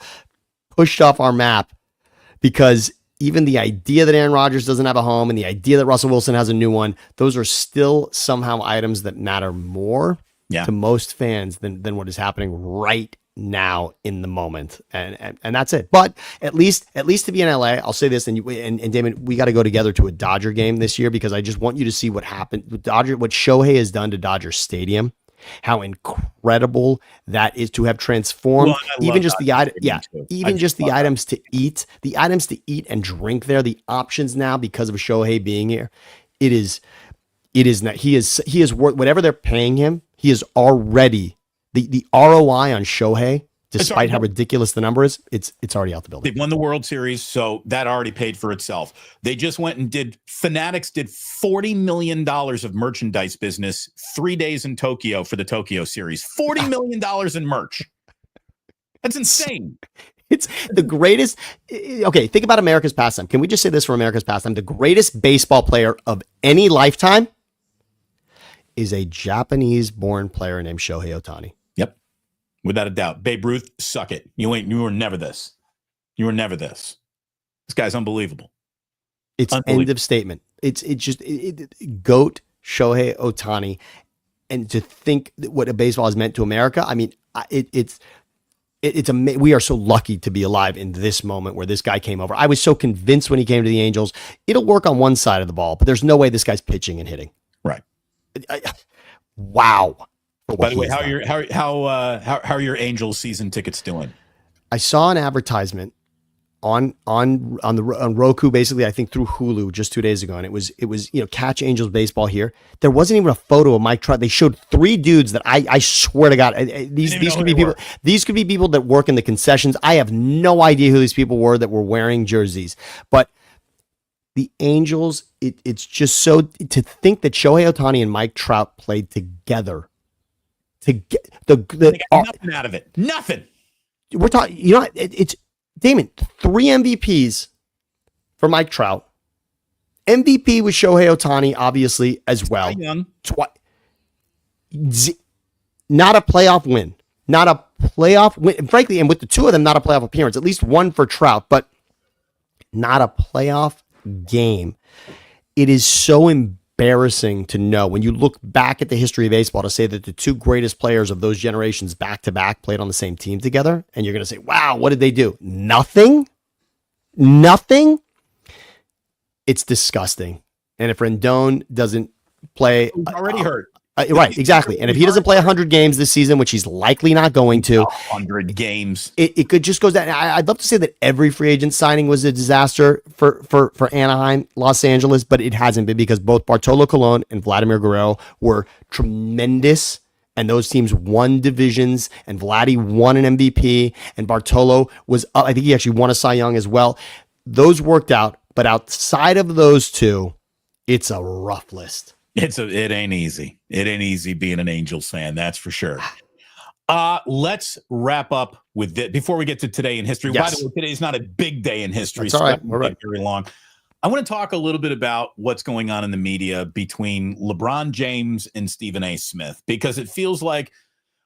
Speaker 2: pushed off our map, because even the idea that Aaron Rodgers doesn't have a home and the idea that Russell Wilson has a new one, those are still somehow items that matter more to most fans than what is happening right now in the moment. And that's it. But at least to be in LA, I'll say this, and Damon, we got to go together to a Dodger game this year, because I just want you to see what happened with what Shohei has done to Dodger Stadium, how incredible that is to have transformed even just the items to eat and drink there, the options now because of Shohei being here. It is not, he is worth whatever they're paying him. He is already the ROI on Shohei, despite how ridiculous the number is, it's already out the building.
Speaker 1: They won the World Series, so that already paid for itself. They just went and Fanatics did $40 million of merchandise business 3 days in Tokyo for the Tokyo series. $40 million in merch. That's insane.
Speaker 2: It's the greatest. Okay, think about America's pastime. Can we just say this for America's pastime? The greatest baseball player of any lifetime is a Japanese-born player named Shohei Ohtani.
Speaker 1: Yep, without a doubt. Babe Ruth, suck it. You were never this. You were never this. This guy's unbelievable.
Speaker 2: It's end of statement. It's just GOAT Shohei Ohtani, and to think what a baseball has meant to America. I mean, it's we are so lucky to be alive in this moment where this guy came over. I was so convinced when he came to the Angels, it'll work on one side of the ball, but there's no way this guy's pitching and hitting.
Speaker 1: Right.
Speaker 2: Wow.
Speaker 1: By the way, how are your Angels season tickets doing?
Speaker 2: I saw an advertisement on Roku, basically, I think through Hulu just 2 days ago, and it was catch Angels baseball here. There wasn't even a photo of Mike Trout. They showed three dudes that I swear to God, these could be people. These could be people that work in the concessions. I have no idea who these people were that were wearing jerseys, but the Angels, it's just so to think that Shohei Ohtani and Mike Trout played together. They got
Speaker 1: nothing out of it. Nothing.
Speaker 2: We're talking. It's Damon. 3 MVPs for Mike Trout. MVP with Shohei Ohtani, obviously as well. Not a playoff win. Not a playoff win. Frankly, and with the two of them, not a playoff appearance. At least one for Trout, but not a playoff game. It is so embarrassing to know when you look back at the history of baseball to say that the two greatest players of those generations back to back played on the same team together, and you're going to say, wow, what did they do? Nothing. It's disgusting. And if Rendon doesn't play,
Speaker 1: he's already hurt.
Speaker 2: Right, exactly. And if he doesn't play 100 games this season, which he's likely not going to,
Speaker 1: 100 games,
Speaker 2: it could just goes down. I'd love to say that every free agent signing was a disaster for Anaheim, Los Angeles, but it hasn't been, because both Bartolo Colon and Vladimir Guerrero were tremendous, and those teams won divisions, and Vladdy won an MVP, and Bartolo was up. I think he actually won a Cy Young as well. Those worked out, but outside of those two, it's a rough list.
Speaker 1: It ain't easy. It ain't easy being an Angels fan, that's for sure. Let's wrap up with this before we get to today in history.
Speaker 2: Yes.
Speaker 1: By the way, today's not a big day in history.
Speaker 2: That's all right. We're right.
Speaker 1: Very long. I want to talk a little bit about what's going on in the media between LeBron James and Stephen A. Smith, because it feels like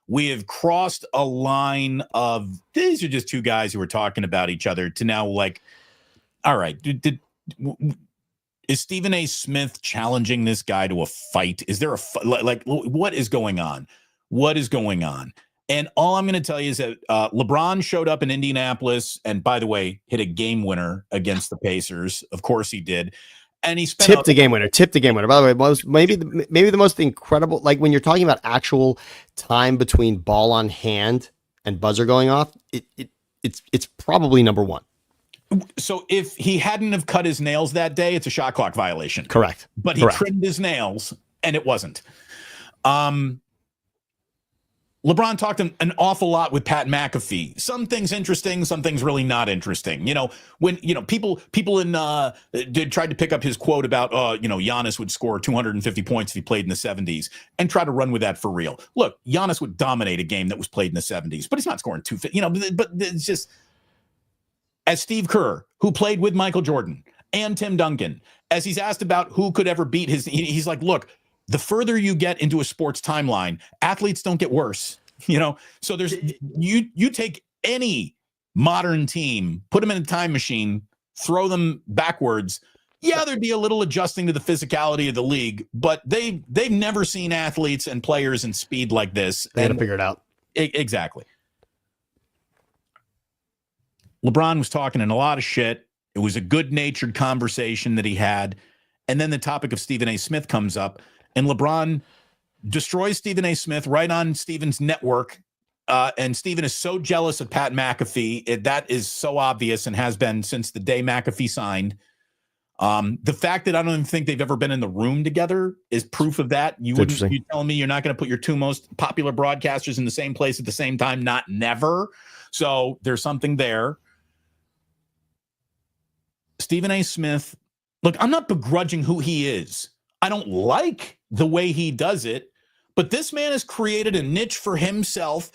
Speaker 1: we have crossed a line of these are just two guys who are talking about each other to now like, all right, is Stephen A. Smith challenging this guy to a fight? Is there what is going on? What is going on? And all I'm going to tell you is that LeBron showed up in Indianapolis and, by the way, hit a game winner against the Pacers. Of course he did. And he
Speaker 2: tipped the game winner. By the way, maybe the most incredible, like when you're talking about actual time between ball on hand and buzzer going off, it's probably number one.
Speaker 1: So if he hadn't have cut his nails that day, it's a shot clock violation.
Speaker 2: Correct.
Speaker 1: But he trimmed his nails and it wasn't. LeBron talked an awful lot with Pat McAfee. Some things interesting, some things really not interesting. When people tried to pick up his quote about Giannis would score 250 points if he played in the 70s and try to run with that for real. Look, Giannis would dominate a game that was played in the 70s, but he's not scoring 250. But it's just, as Steve Kerr, who played with Michael Jordan and Tim Duncan, as he's asked about who could ever beat he's like, look, the further you get into a sports timeline, athletes don't get worse, So there's you take any modern team, put them in a time machine, throw them backwards. Yeah, there'd be a little adjusting to the physicality of the league, but they've never seen athletes and players in speed like this.
Speaker 2: They had to figure it out.
Speaker 1: Exactly. LeBron was talking in a lot of shit. It was a good-natured conversation that he had. And then the topic of Stephen A. Smith comes up. And LeBron destroys Stephen A. Smith right on Stephen's network. And Stephen is so jealous of Pat McAfee. That is so obvious and has been since the day McAfee signed. The fact that I don't even think they've ever been in the room together is proof of that. You telling me you're not going to put your two most popular broadcasters in the same place at the same time? Not never. So there's something there. Stephen A. Smith, look, I'm not begrudging who he is. I don't like the way he does it, but this man has created a niche for himself.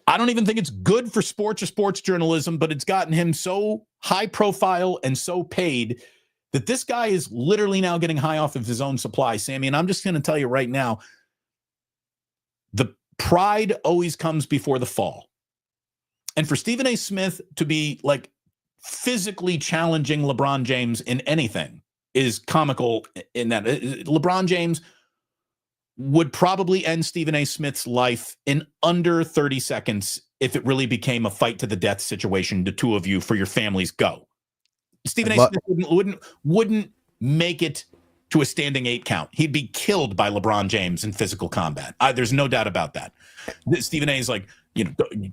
Speaker 1: I don't even think it's good for sports or sports journalism, but it's gotten him so high profile and so paid that this guy is literally now getting high off of his own supply, Sammy. And I'm just going to tell you right now, the pride always comes before the fall. And for Stephen A. Smith to be like physically challenging LeBron James in anything is comical in that LeBron James would probably end Stephen A. Smith's life in under 30 seconds if it really became a fight to the death situation. The two of you for your families go. Stephen A. Smith wouldn't make it to a standing 8 count. He'd be killed by LeBron James in physical combat. There's no doubt about that. Stephen A. is like,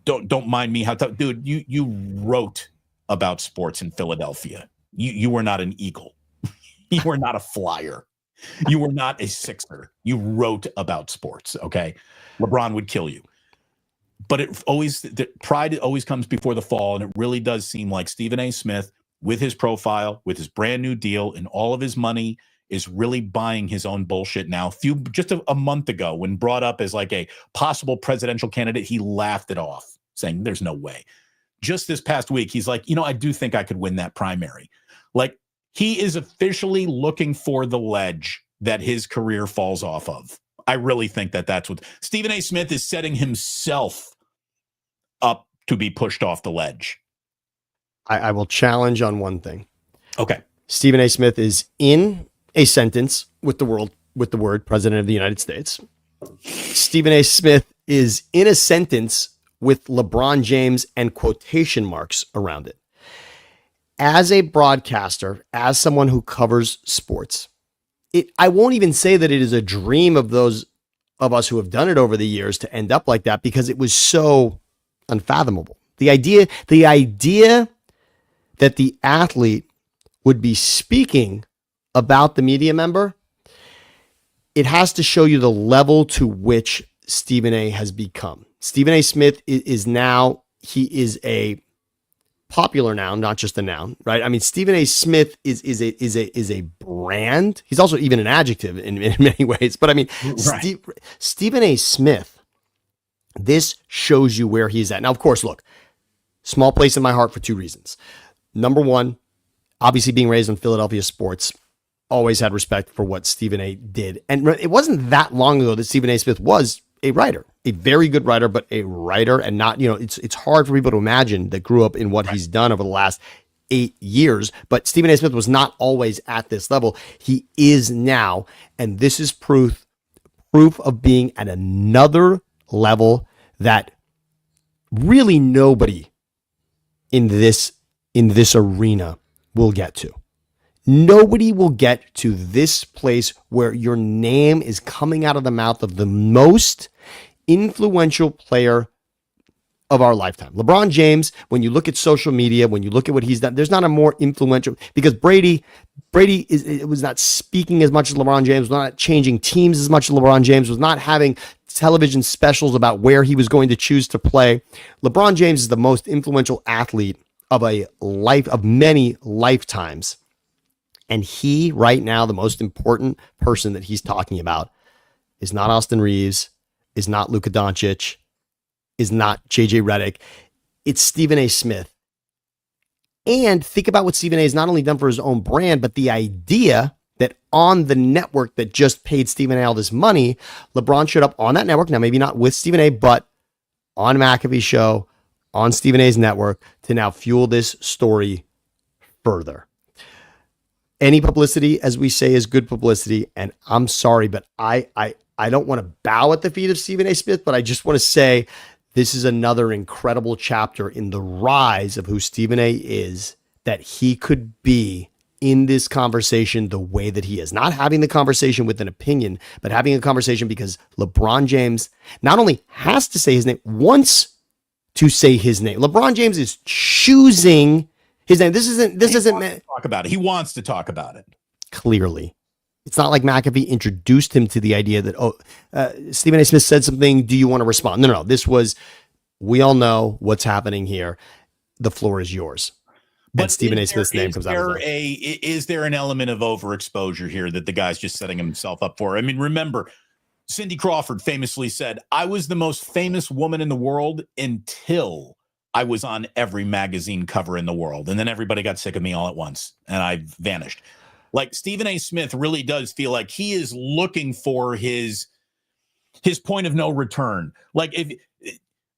Speaker 1: don't mind me. Dude, you wrote about sports in Philadelphia. You were not an Eagle. You were not a Flyer. You were not a Sixer. You wrote about sports, okay? LeBron would kill you. But the pride always comes before the fall, and it really does seem like Stephen A. Smith, with his profile, with his brand new deal, and all of his money, is really buying his own bullshit now. Just a month ago, when brought up as like a possible presidential candidate, he laughed it off, saying there's no way. Just this past week, he's like, I do think I could win that primary. Like, he is officially looking for the ledge that his career falls off of. I really think that's what Stephen A. Smith is setting himself up to be pushed off the ledge.
Speaker 2: I will challenge on one thing.
Speaker 1: Okay.
Speaker 2: Stephen A. Smith is in a sentence with the word President of the United States. Stephen A. Smith is in a sentence with LeBron James and quotation marks around it. As a broadcaster, as someone who covers sports, I won't even say that it is a dream of those of us who have done it over the years to end up like that, because it was so unfathomable. The idea that the athlete would be speaking about the media member, it has to show you the level to which Stephen A. has become. Stephen A. Smith is now, he is a popular noun, not just a noun, right? I mean, Stephen A. Smith is a brand. He's also even an adjective in many ways. But I mean, right. Stephen A. Smith, this shows you where he's at. Now, of course, look, small place in my heart for two reasons. Number one, obviously being raised on Philadelphia sports, always had respect for what Stephen A. did. And it wasn't that long ago that Stephen A. Smith was a writer, a very good writer, but a writer, and not, it's hard for people to imagine that grew up in what he's done over the last 8 years. But Stephen A. Smith was not always at this level. He is now. And this is proof of being at another level that really nobody in this arena will get to. Nobody will get to this place where your name is coming out of the mouth of the most influential player of our lifetime. LeBron James, when you look at social media, when you look at what he's done, there's not a more influential, because Brady was not speaking as much as LeBron James, was not changing teams as much as LeBron James, was not having television specials about where he was going to choose to play. LeBron James is the most influential athlete of many lifetimes. And he, right now, the most important person that he's talking about is not Austin Reeves, is not Luka Doncic, is not JJ Redick. It's Stephen A. Smith. And think about what Stephen A. has not only done for his own brand, but the idea that on the network that just paid Stephen A. all this money, LeBron showed up on that network. Now, maybe not with Stephen A., but on McAfee's show, on Stephen A.'s network, to now fuel this story further. Any publicity, as we say, is good publicity. And I'm sorry, but I don't want to bow at the feet of Stephen A. Smith, but I just want to say this is another incredible chapter in the rise of who Stephen A. is, that he could be in this conversation the way that he is. Not having the conversation with an opinion, but having a conversation because LeBron James not only has to say his name, wants to say his name. LeBron James is choosing his name. This isn't
Speaker 1: talk about it. He wants to talk about it.
Speaker 2: Clearly. It's not like McAfee introduced him to the idea that, Stephen A. Smith said something. Do you want to respond? No. This was, we all know what's happening here. The floor is yours. But Stephen A. Smith's name comes out.
Speaker 1: Is there an element of overexposure here that the guy's just setting himself up for? I mean, remember, Cindy Crawford famously said, I was the most famous woman in the world until I was on every magazine cover in the world. And then everybody got sick of me all at once and I vanished. Like Stephen A. Smith really does feel like he is looking for his point of no return. Like if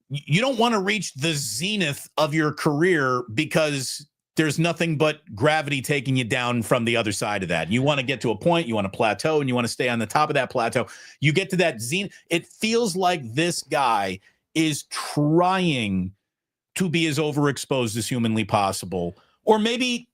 Speaker 1: you don't want to reach the zenith of your career because there's nothing but gravity taking you down from the other side of that. You want to get to a point, you want to plateau, and you want to stay on the top of that plateau. You get to that zenith. It feels like this guy is trying to be as overexposed as humanly possible. Or maybe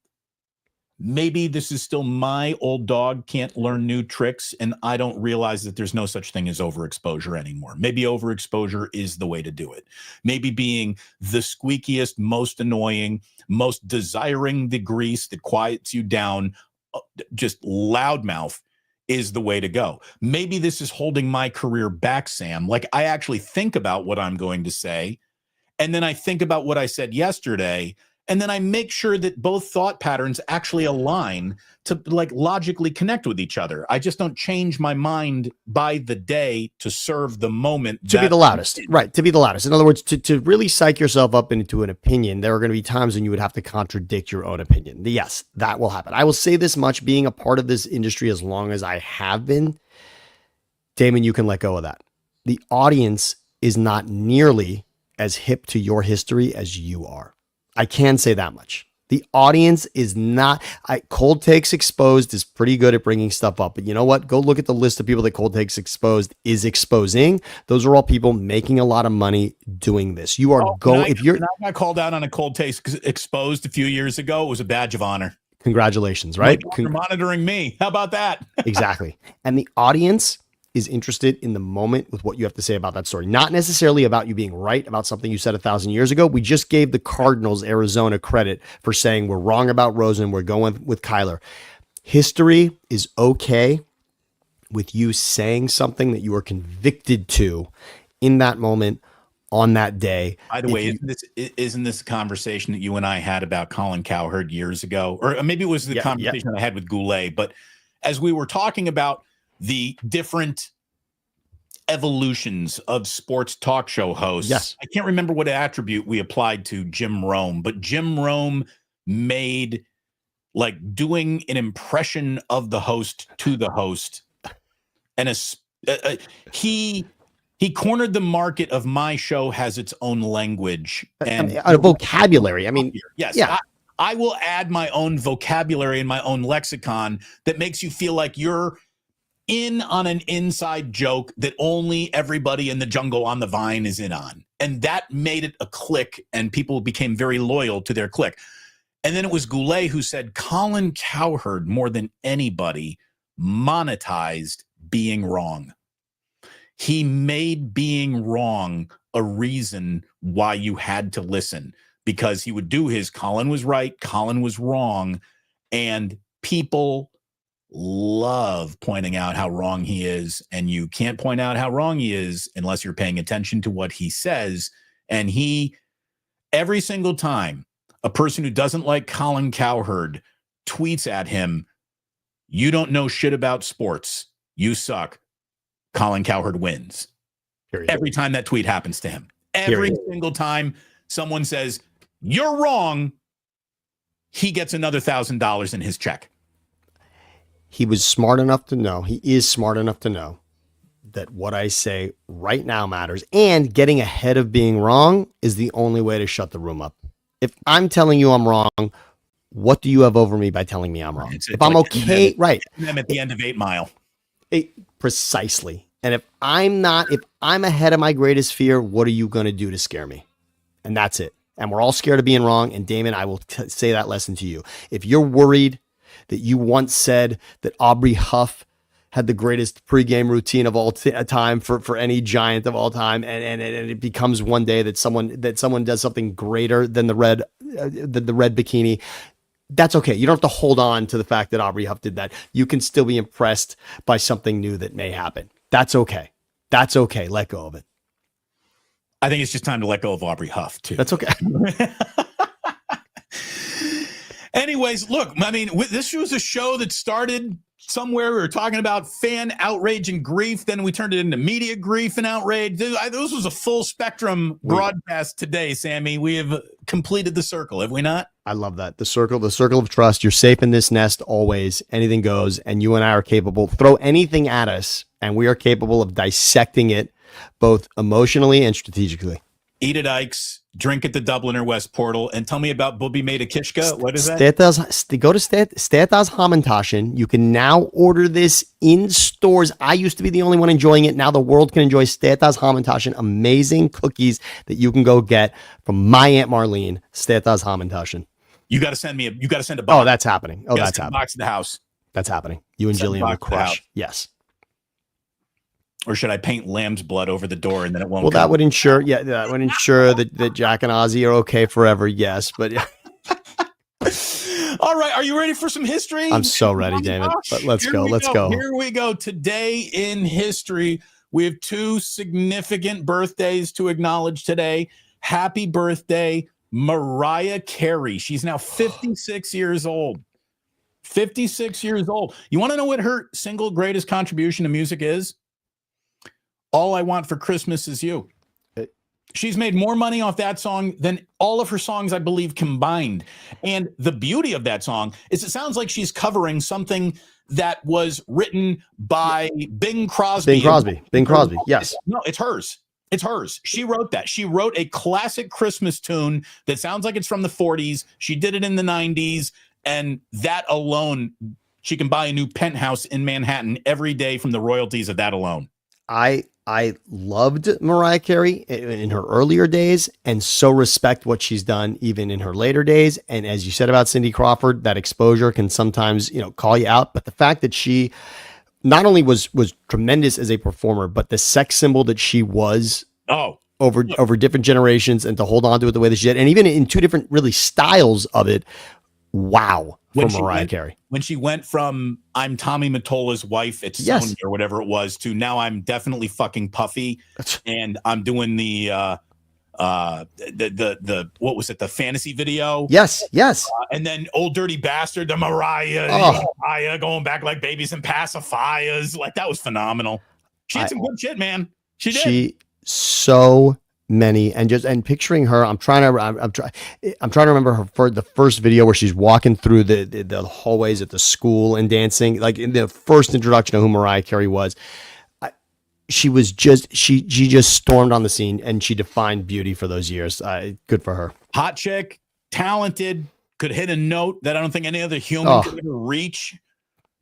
Speaker 1: this is still my old dog can't learn new tricks, and I don't realize that there's no such thing as overexposure anymore. Maybe overexposure is the way to do it. Maybe being the squeakiest, most annoying, most desiring the grease that quiets you down, just loudmouth, is the way to go. Maybe this is holding my career back, Sam. Like, I actually think about what I'm going to say, and then I think about what I said yesterday, and then I make sure that both thought patterns actually align to like logically connect with each other. I just don't change my mind by the day to serve the moment.
Speaker 2: To be the loudest, right? To be the loudest. In other words, to really psych yourself up into an opinion, there are going to be times when you would have to contradict your own opinion. Yes, that will happen. I will say this much, being a part of this industry as long as I have been, Damon, you can let go of that. The audience is not nearly as hip to your history as you are. I can say that much. The audience is not. Cold Takes Exposed is pretty good at bringing stuff up. But you know what? Go look at the list of people that Cold Takes Exposed is exposing. Those are all people making a lot of money doing this. You are if you're.
Speaker 1: When I got called out on a Cold Takes Exposed a few years ago, it was a badge of honor.
Speaker 2: Congratulations, right?
Speaker 1: You're monitoring me. How about that?
Speaker 2: Exactly. And the audience is interested in the moment with what you have to say about that story. Not necessarily about you being right about something you said 1,000 years ago. We just gave the Cardinals Arizona credit for saying we're wrong about Rosen. We're going with Kyler. History is okay with you saying something that you are convicted to in that moment on that day.
Speaker 1: By the way, isn't this a conversation that you and I had about Colin Cowherd years ago? Or maybe it was the conversation I had with Goulet. But as we were talking about the different evolutions of sports talk show hosts.
Speaker 2: Yes.
Speaker 1: I can't remember what attribute we applied to Jim Rome, but Jim Rome made like doing an impression of the host to the host. And he cornered the market of my show has its own language and
Speaker 2: a vocabulary. I mean,
Speaker 1: yes. Yeah. I will add my own vocabulary and my own lexicon that makes you feel like you're in on an inside joke that only everybody in the jungle on the vine is in on. And that made it a click, and people became very loyal to their click. And then it was Goulet who said Colin Cowherd, more than anybody, monetized being wrong. He made being wrong a reason why you had to listen, because he would do his Colin was right, Colin was wrong, and people love pointing out how wrong he is. And you can't point out how wrong he is unless you're paying attention to what he says. And every single time a person who doesn't like Colin Cowherd tweets at him, "You don't know shit about sports. You suck," Colin Cowherd wins. Period. Every time that tweet happens to him. Every single time someone says, "You're wrong," he gets another $1,000 in his check.
Speaker 2: He was smart enough to know. He is smart enough to know that what I say right now matters. And getting ahead of being wrong is the only way to shut the room up. If I'm telling you I'm wrong, what do you have over me by telling me I'm wrong? If I'm like okay, right.
Speaker 1: I'm at the end of 8 Mile.
Speaker 2: Precisely. And if I'm ahead of my greatest fear, what are you going to do to scare me? And that's it. And we're all scared of being wrong. And Damon, I will say that lesson to you. If you're worried that you once said that Aubrey Huff had the greatest pregame routine of all time for any Giant of all time, and it becomes one day that someone does something greater than the red bikini, that's okay. You don't have to hold on to the fact that Aubrey Huff did that. You can still be impressed by something new that may happen. That's okay. That's okay. Let go of it.
Speaker 1: I think it's just time to let go of Aubrey Huff too.
Speaker 2: That's okay.
Speaker 1: Anyways, look, I mean, this was a show that started somewhere. We were talking about fan outrage and grief. Then we turned it into media grief and outrage. This was a full spectrum broadcast today, Sammy. We have completed the circle, have we not? I
Speaker 2: love that. The circle of trust. You're safe in this nest always. Anything goes. And you and I are capable. Throw anything at us, and we are capable of dissecting it both emotionally and strategically.
Speaker 1: Eat at Ike's, drink at the Dubliner West Portal, and tell me about Bubi Made a Kishka. What is that?
Speaker 2: Go to Stetas Hamantaschen. You can now order this in stores. I used to be the only one enjoying it. Now the world can enjoy Stetas Hamantaschen. Amazing cookies that you can go get from my Aunt Marlene. Stetas Hamantaschen.
Speaker 1: You got to send a box.
Speaker 2: Oh, that's happening. Oh, that's happening.
Speaker 1: Box to the house.
Speaker 2: That's happening. You and Jillian will crush. Yes.
Speaker 1: Or should I paint lamb's blood over the door and then it won't?
Speaker 2: Well, that would ensure, that Jack and Ozzy are okay forever. Yes, but yeah.
Speaker 1: All right, are you ready for some history?
Speaker 2: I'm so ready, Damon. But let's go.
Speaker 1: Here we go. Today in history, we have 2 significant birthdays to acknowledge today. Happy birthday, Mariah Carey. She's now 56 years old. 56 years old. You want to know what her single greatest contribution to music is? All I Want for Christmas Is You. She's made more money off that song than all of her songs, I believe, combined. And the beauty of that song is it sounds like she's covering something that was written by Bing Crosby.
Speaker 2: Bing Crosby. Yes.
Speaker 1: No, it's hers. It's hers. She wrote that. She wrote a classic Christmas tune that sounds like it's from the 40s. She did it in the 90s. And that alone, she can buy a new penthouse in Manhattan every day from the royalties of that alone.
Speaker 2: I loved Mariah Carey in her earlier days and so respect what she's done even in her later days. And as you said about Cindy Crawford, that exposure can sometimes, call you out. But the fact that she not only was tremendous as a performer, but the sex symbol that she was over different generations and to hold on to it the way that she did, and even in 2 different really styles of it. Wow. From Mariah Carey.
Speaker 1: When she went from I'm Tommy Mottola's wife at Sony or whatever it was to now I'm definitely fucking Puffy and I'm doing the what was it, the fantasy video?
Speaker 2: Yes.
Speaker 1: And then Old Dirty Bastard, the Mariah going back like Babies and Pacifiers. Like that was phenomenal. She had some good shit, man. She did.
Speaker 2: So many, and picturing her, I'm trying to remember the first video where she's walking through the hallways at the school and dancing, like in the first introduction of who Mariah Carey was. She just stormed on the scene and she defined beauty for those years. Good for her.
Speaker 1: Hot chick, talented, could hit a note that I don't think any other human could ever reach.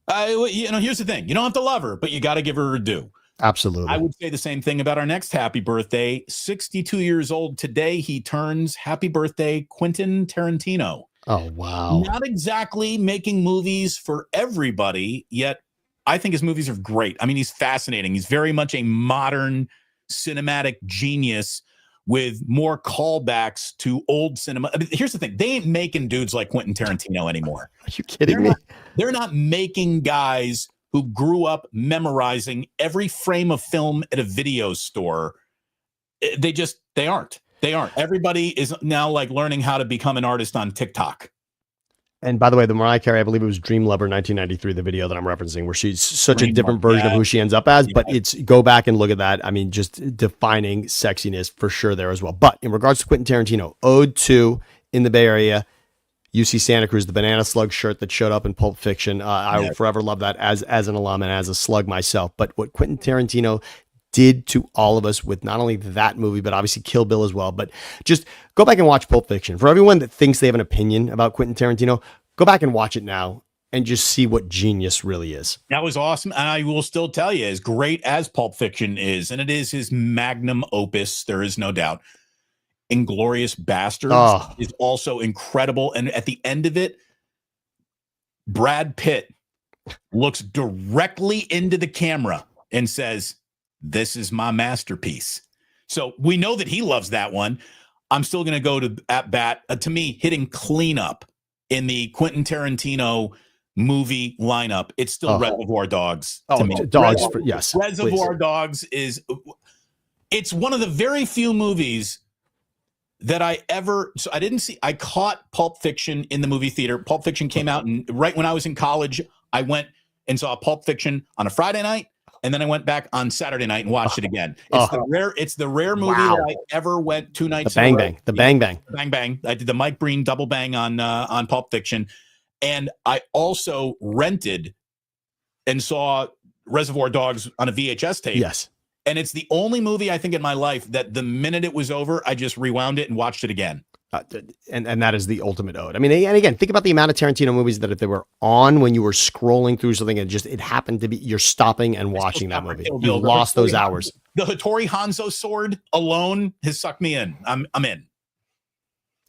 Speaker 1: Here's the thing: you don't have to love her, but you got to give her her due.
Speaker 2: Absolutely.
Speaker 1: I would say the same thing about our next happy birthday. 62 years old today, he turns. Happy birthday, Quentin Tarantino.
Speaker 2: Oh, wow.
Speaker 1: Not exactly making movies for everybody, yet I think his movies are great. I mean, he's fascinating. He's very much a modern cinematic genius with more callbacks to old cinema. I mean, here's the thing. They ain't making dudes like Quentin Tarantino anymore.
Speaker 2: Are you kidding me?
Speaker 1: They're not making guys who grew up memorizing every frame of film at a video store. They aren't. Everybody is now like learning how to become an artist on TikTok.
Speaker 2: And by the way, the Mariah Carey, I believe it was Dream Lover 1993, the video that I'm referencing, where she's such a different version of who she ends up as. But it's, go back and look at that. I mean, just defining sexiness for sure there as well. But in regards to Quentin Tarantino, Ode to in the Bay Area, UC Santa Cruz, the banana slug shirt that showed up in Pulp Fiction. I will forever love that as an alum and as a slug myself. But what Quentin Tarantino did to all of us with not only that movie, but obviously Kill Bill as well. But just go back and watch Pulp Fiction. For everyone that thinks they have an opinion about Quentin Tarantino, go back and watch it now and just see what genius really is.
Speaker 1: That was awesome. And I will still tell you, as great as Pulp Fiction is, and it is his magnum opus, there is no doubt, Inglourious Bastards is also incredible. And at the end of it, Brad Pitt looks directly into the camera and says, "This is my masterpiece." So we know that he loves that one. I'm still going to go to at bat. To me, hitting cleanup in the Quentin Tarantino movie lineup, it's still Reservoir Dogs. To me.
Speaker 2: Dogs, yes.
Speaker 1: Reservoir Dogs it's one of the very few movies that I caught Pulp Fiction in the movie theater. Pulp Fiction came out, and right when I was in college, I went and saw Pulp Fiction on a Friday night. And then I went back on Saturday night and watched it again. It's the rare movie that I ever went 2 nights.
Speaker 2: The bang bang.
Speaker 1: I did the Mike Breen double bang on Pulp Fiction, and I also rented and saw Reservoir Dogs on a VHS tape.
Speaker 2: Yes,
Speaker 1: and it's the only movie I think in my life that the minute it was over, I just rewound it and watched it again.
Speaker 2: And that is the ultimate ode. I mean, and again, think about the amount of Tarantino movies that if they were on when you were scrolling through something and just it happened to be, you're stopping and watching that movie. You lost those hours.
Speaker 1: The Hattori Hanzo sword alone has sucked me in. I'm in.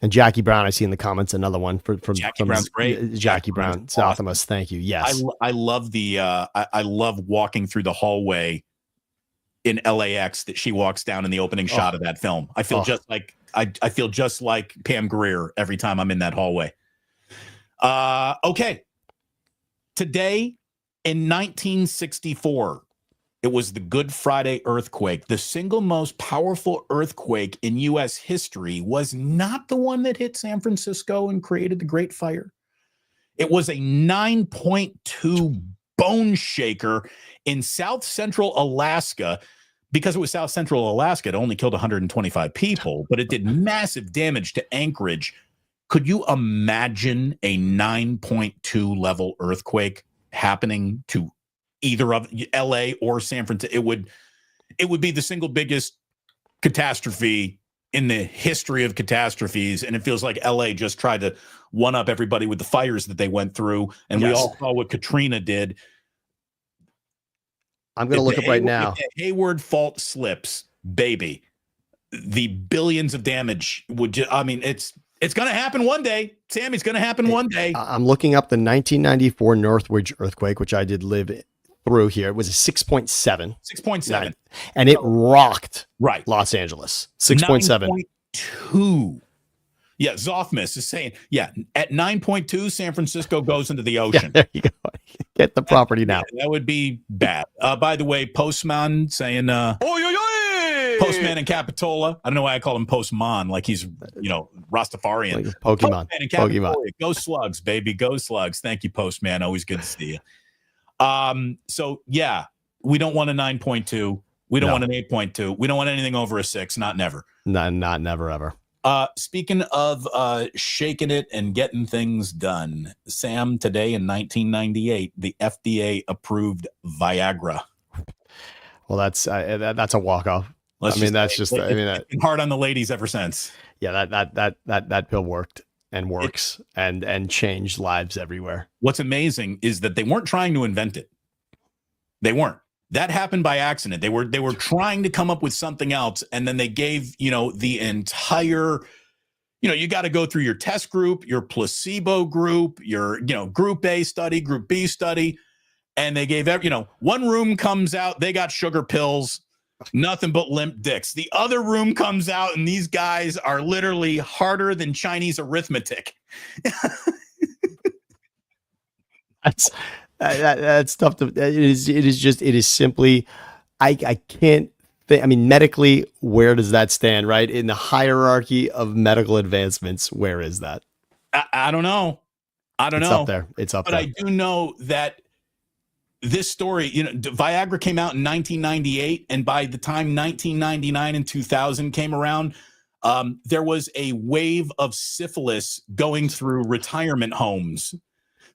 Speaker 2: And Jackie Brown, I see in the comments another one from
Speaker 1: Brown's great.
Speaker 2: Jackie Brown, Southamus. Awesome. Thank you. Yes,
Speaker 1: I love I love walking through the hallway in LAX that she walks down in the opening shot of that film. I feel just like I feel just like Pam Grier every time I'm in that hallway. Okay. Today in 1964, it was the Good Friday earthquake. The single most powerful earthquake in U.S. history was not the one that hit San Francisco and created the Great Fire. It was a 9.2 bone shaker in South Central Alaska. Because it was South Central Alaska, it only killed 125 people, but it did massive damage to Anchorage. Could you imagine a 9.2 level earthquake happening to either of LA or San Francisco? It would be the single biggest catastrophe in the history of catastrophes. And it feels like LA just tried to one up everybody with the fires that they went through. And we all saw what Katrina did.
Speaker 2: I'm going to look up right now.
Speaker 1: If the Hayward fault slips, baby, the billions of damage would it's going to happen one day. Sammy, it's going to happen one day.
Speaker 2: I'm looking up the 1994 Northridge earthquake, which I did live through here. It was a 6.7.
Speaker 1: 6.7.
Speaker 2: And it rocked Los Angeles. 6.7.
Speaker 1: 9.2. Yeah, Zoffmus is saying, at 9.2, San Francisco goes into the ocean.
Speaker 2: Yeah, there you go. Get the property now.
Speaker 1: That would be bad. By the way, Postman saying, Postman and Capitola. I don't know why I call him Postman, like he's, Rastafarian.
Speaker 2: Like Pokemon.
Speaker 1: And Capitola. Go Slugs, baby. Go Slugs. Thank you, Postman. Always good to see you. So, we don't want a 9.2. We don't want an 8.2. We don't want anything over a 6. Not never.
Speaker 2: Not never, ever.
Speaker 1: Speaking of shaking it and getting things done, Sam, today in 1998, the FDA approved Viagra.
Speaker 2: Well, that's a walk-off. Been
Speaker 1: hard on the ladies ever since.
Speaker 2: Yeah, that pill worked and works and changed lives everywhere.
Speaker 1: What's amazing is that they weren't trying to invent it. They weren't. That happened by accident. They were trying to come up with something else, and then they gave, the entire, you got to go through your test group, your placebo group, your, group A study, group B study, and they gave one room comes out, they got sugar pills, nothing but limp dicks. The other room comes out, and these guys are literally harder than Chinese arithmetic.
Speaker 2: That's tough to. It is simply. I can't think. I mean, medically, where does that stand? Right in the hierarchy of medical advancements, where is that?
Speaker 1: I don't know.
Speaker 2: It's up there. It's up
Speaker 1: but
Speaker 2: there.
Speaker 1: I do know that this story, Viagra came out in 1998, and by the time 1999 and 2000 came around, there was a wave of syphilis going through retirement homes.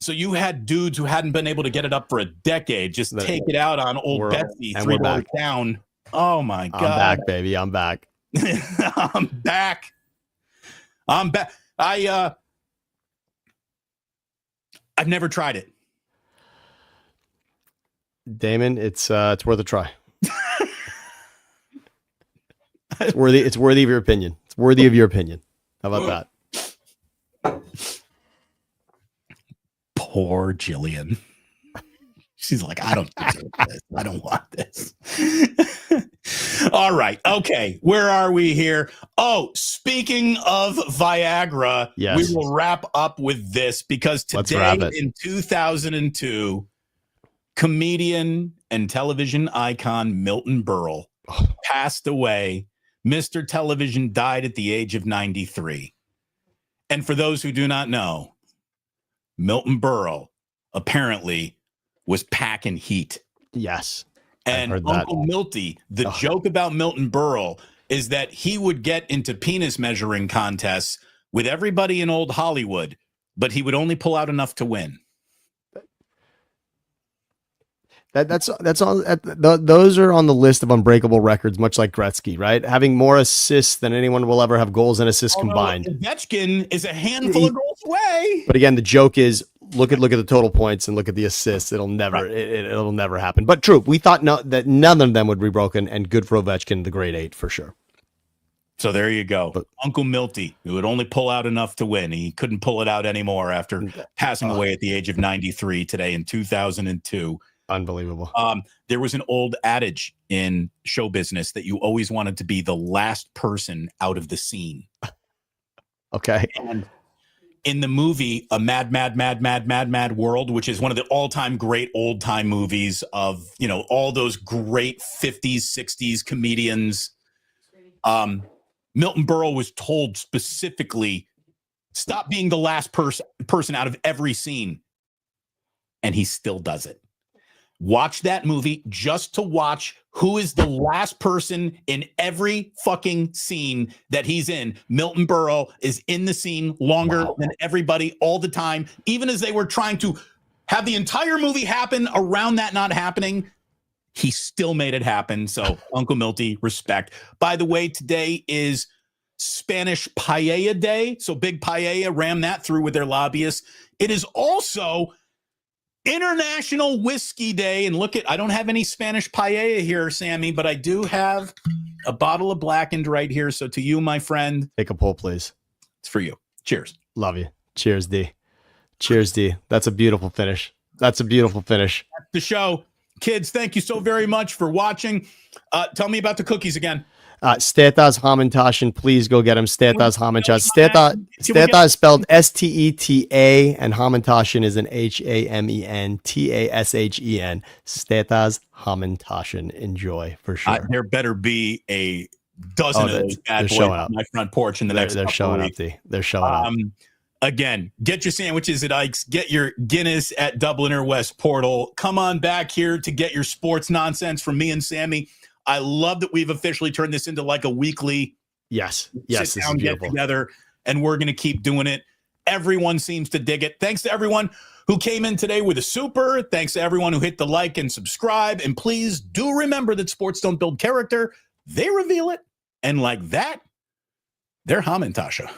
Speaker 1: So you had dudes who hadn't been able to get it up for a decade just take it out on old Betsy, 3 doors down. Oh my God!
Speaker 2: I'm back, baby. I'm back.
Speaker 1: I'm back. I've never tried it.
Speaker 2: Damon, it's worth a try. It's worthy of your opinion. It's worthy of your opinion. How about that?
Speaker 1: Poor Jillian. She's like, I don't deserve this. I don't want this. All right. Okay. Where are we here? Oh, speaking of Viagra,
Speaker 2: yes.
Speaker 1: We will wrap up with this because today in 2002, comedian and television icon Milton Berle passed away. Mr. Television died at the age of 93. And for those who do not know, Milton Berle apparently was packing heat.
Speaker 2: Yes.
Speaker 1: And Uncle Milty, the joke about Milton Berle is that he would get into penis measuring contests with everybody in old Hollywood, but he would only pull out enough to win.
Speaker 2: That's all. Those are on the list of unbreakable records, much like Gretzky, right? Having more assists than anyone will ever have goals and assists combined.
Speaker 1: Ovechkin is a handful of goals away.
Speaker 2: But again, the joke is look at the total points and look at the assists. It'll never it'll never happen. But true, we thought that none of them would be broken, and good for Ovechkin, the grade 8 for sure.
Speaker 1: So there you go. But Uncle Milty, who would only pull out enough to win. He couldn't pull it out anymore after passing away at the age of 93 today in 2002.
Speaker 2: Unbelievable.
Speaker 1: There was an old adage in show business that you always wanted to be the last person out of the scene.
Speaker 2: Okay.
Speaker 1: And in the movie A Mad World, which is one of the all-time great old-time movies of, all those great 50s, 60s comedians, Milton Berle was told specifically, stop being the last person out of every scene. And he still does it. Watch that movie just to watch who is the last person in every fucking scene that he's in. Milton Berle is in the scene longer than everybody all the time, even as they were trying to have the entire movie happen around that not happening. He still made it happen. So Uncle Milty, respect. By the way, today is Spanish Paella Day. So Big Paella ran that through with their lobbyists. It is also International Whiskey Day. And I don't have any Spanish paella here, Sammy, but I do have a bottle of Blackened right here. So to you, my friend,
Speaker 2: take a pull, please.
Speaker 1: It's for you. Cheers.
Speaker 2: Love you. Cheers, D. Cheers, D. That's a beautiful finish. That's the show.
Speaker 1: Kids, thank you so very much for watching. Tell me about the cookies again.
Speaker 2: Stetas Hamantaschen, please go get them. Stetas Hamantaschen. Steta is spelled Steta, and Hamantaschen is an Hamentashen. Stetas Hamantaschen. Enjoy for sure.
Speaker 1: There better be a dozen of those bad boys on my front porch in the next couple of weeks.
Speaker 2: They're showing up.
Speaker 1: Again, get your sandwiches at Ike's. Get your Guinness at Dubliner West Portal. Come on back here to get your sports nonsense from me and Sammy. I love that we've officially turned this into like a weekly
Speaker 2: sit
Speaker 1: down, get together, and we're going to keep doing it. Everyone seems to dig it. Thanks to everyone who came in today with a super. Thanks to everyone who hit the like and subscribe. And please do remember that sports don't build character. They reveal it. And like that, they're Hamantasha.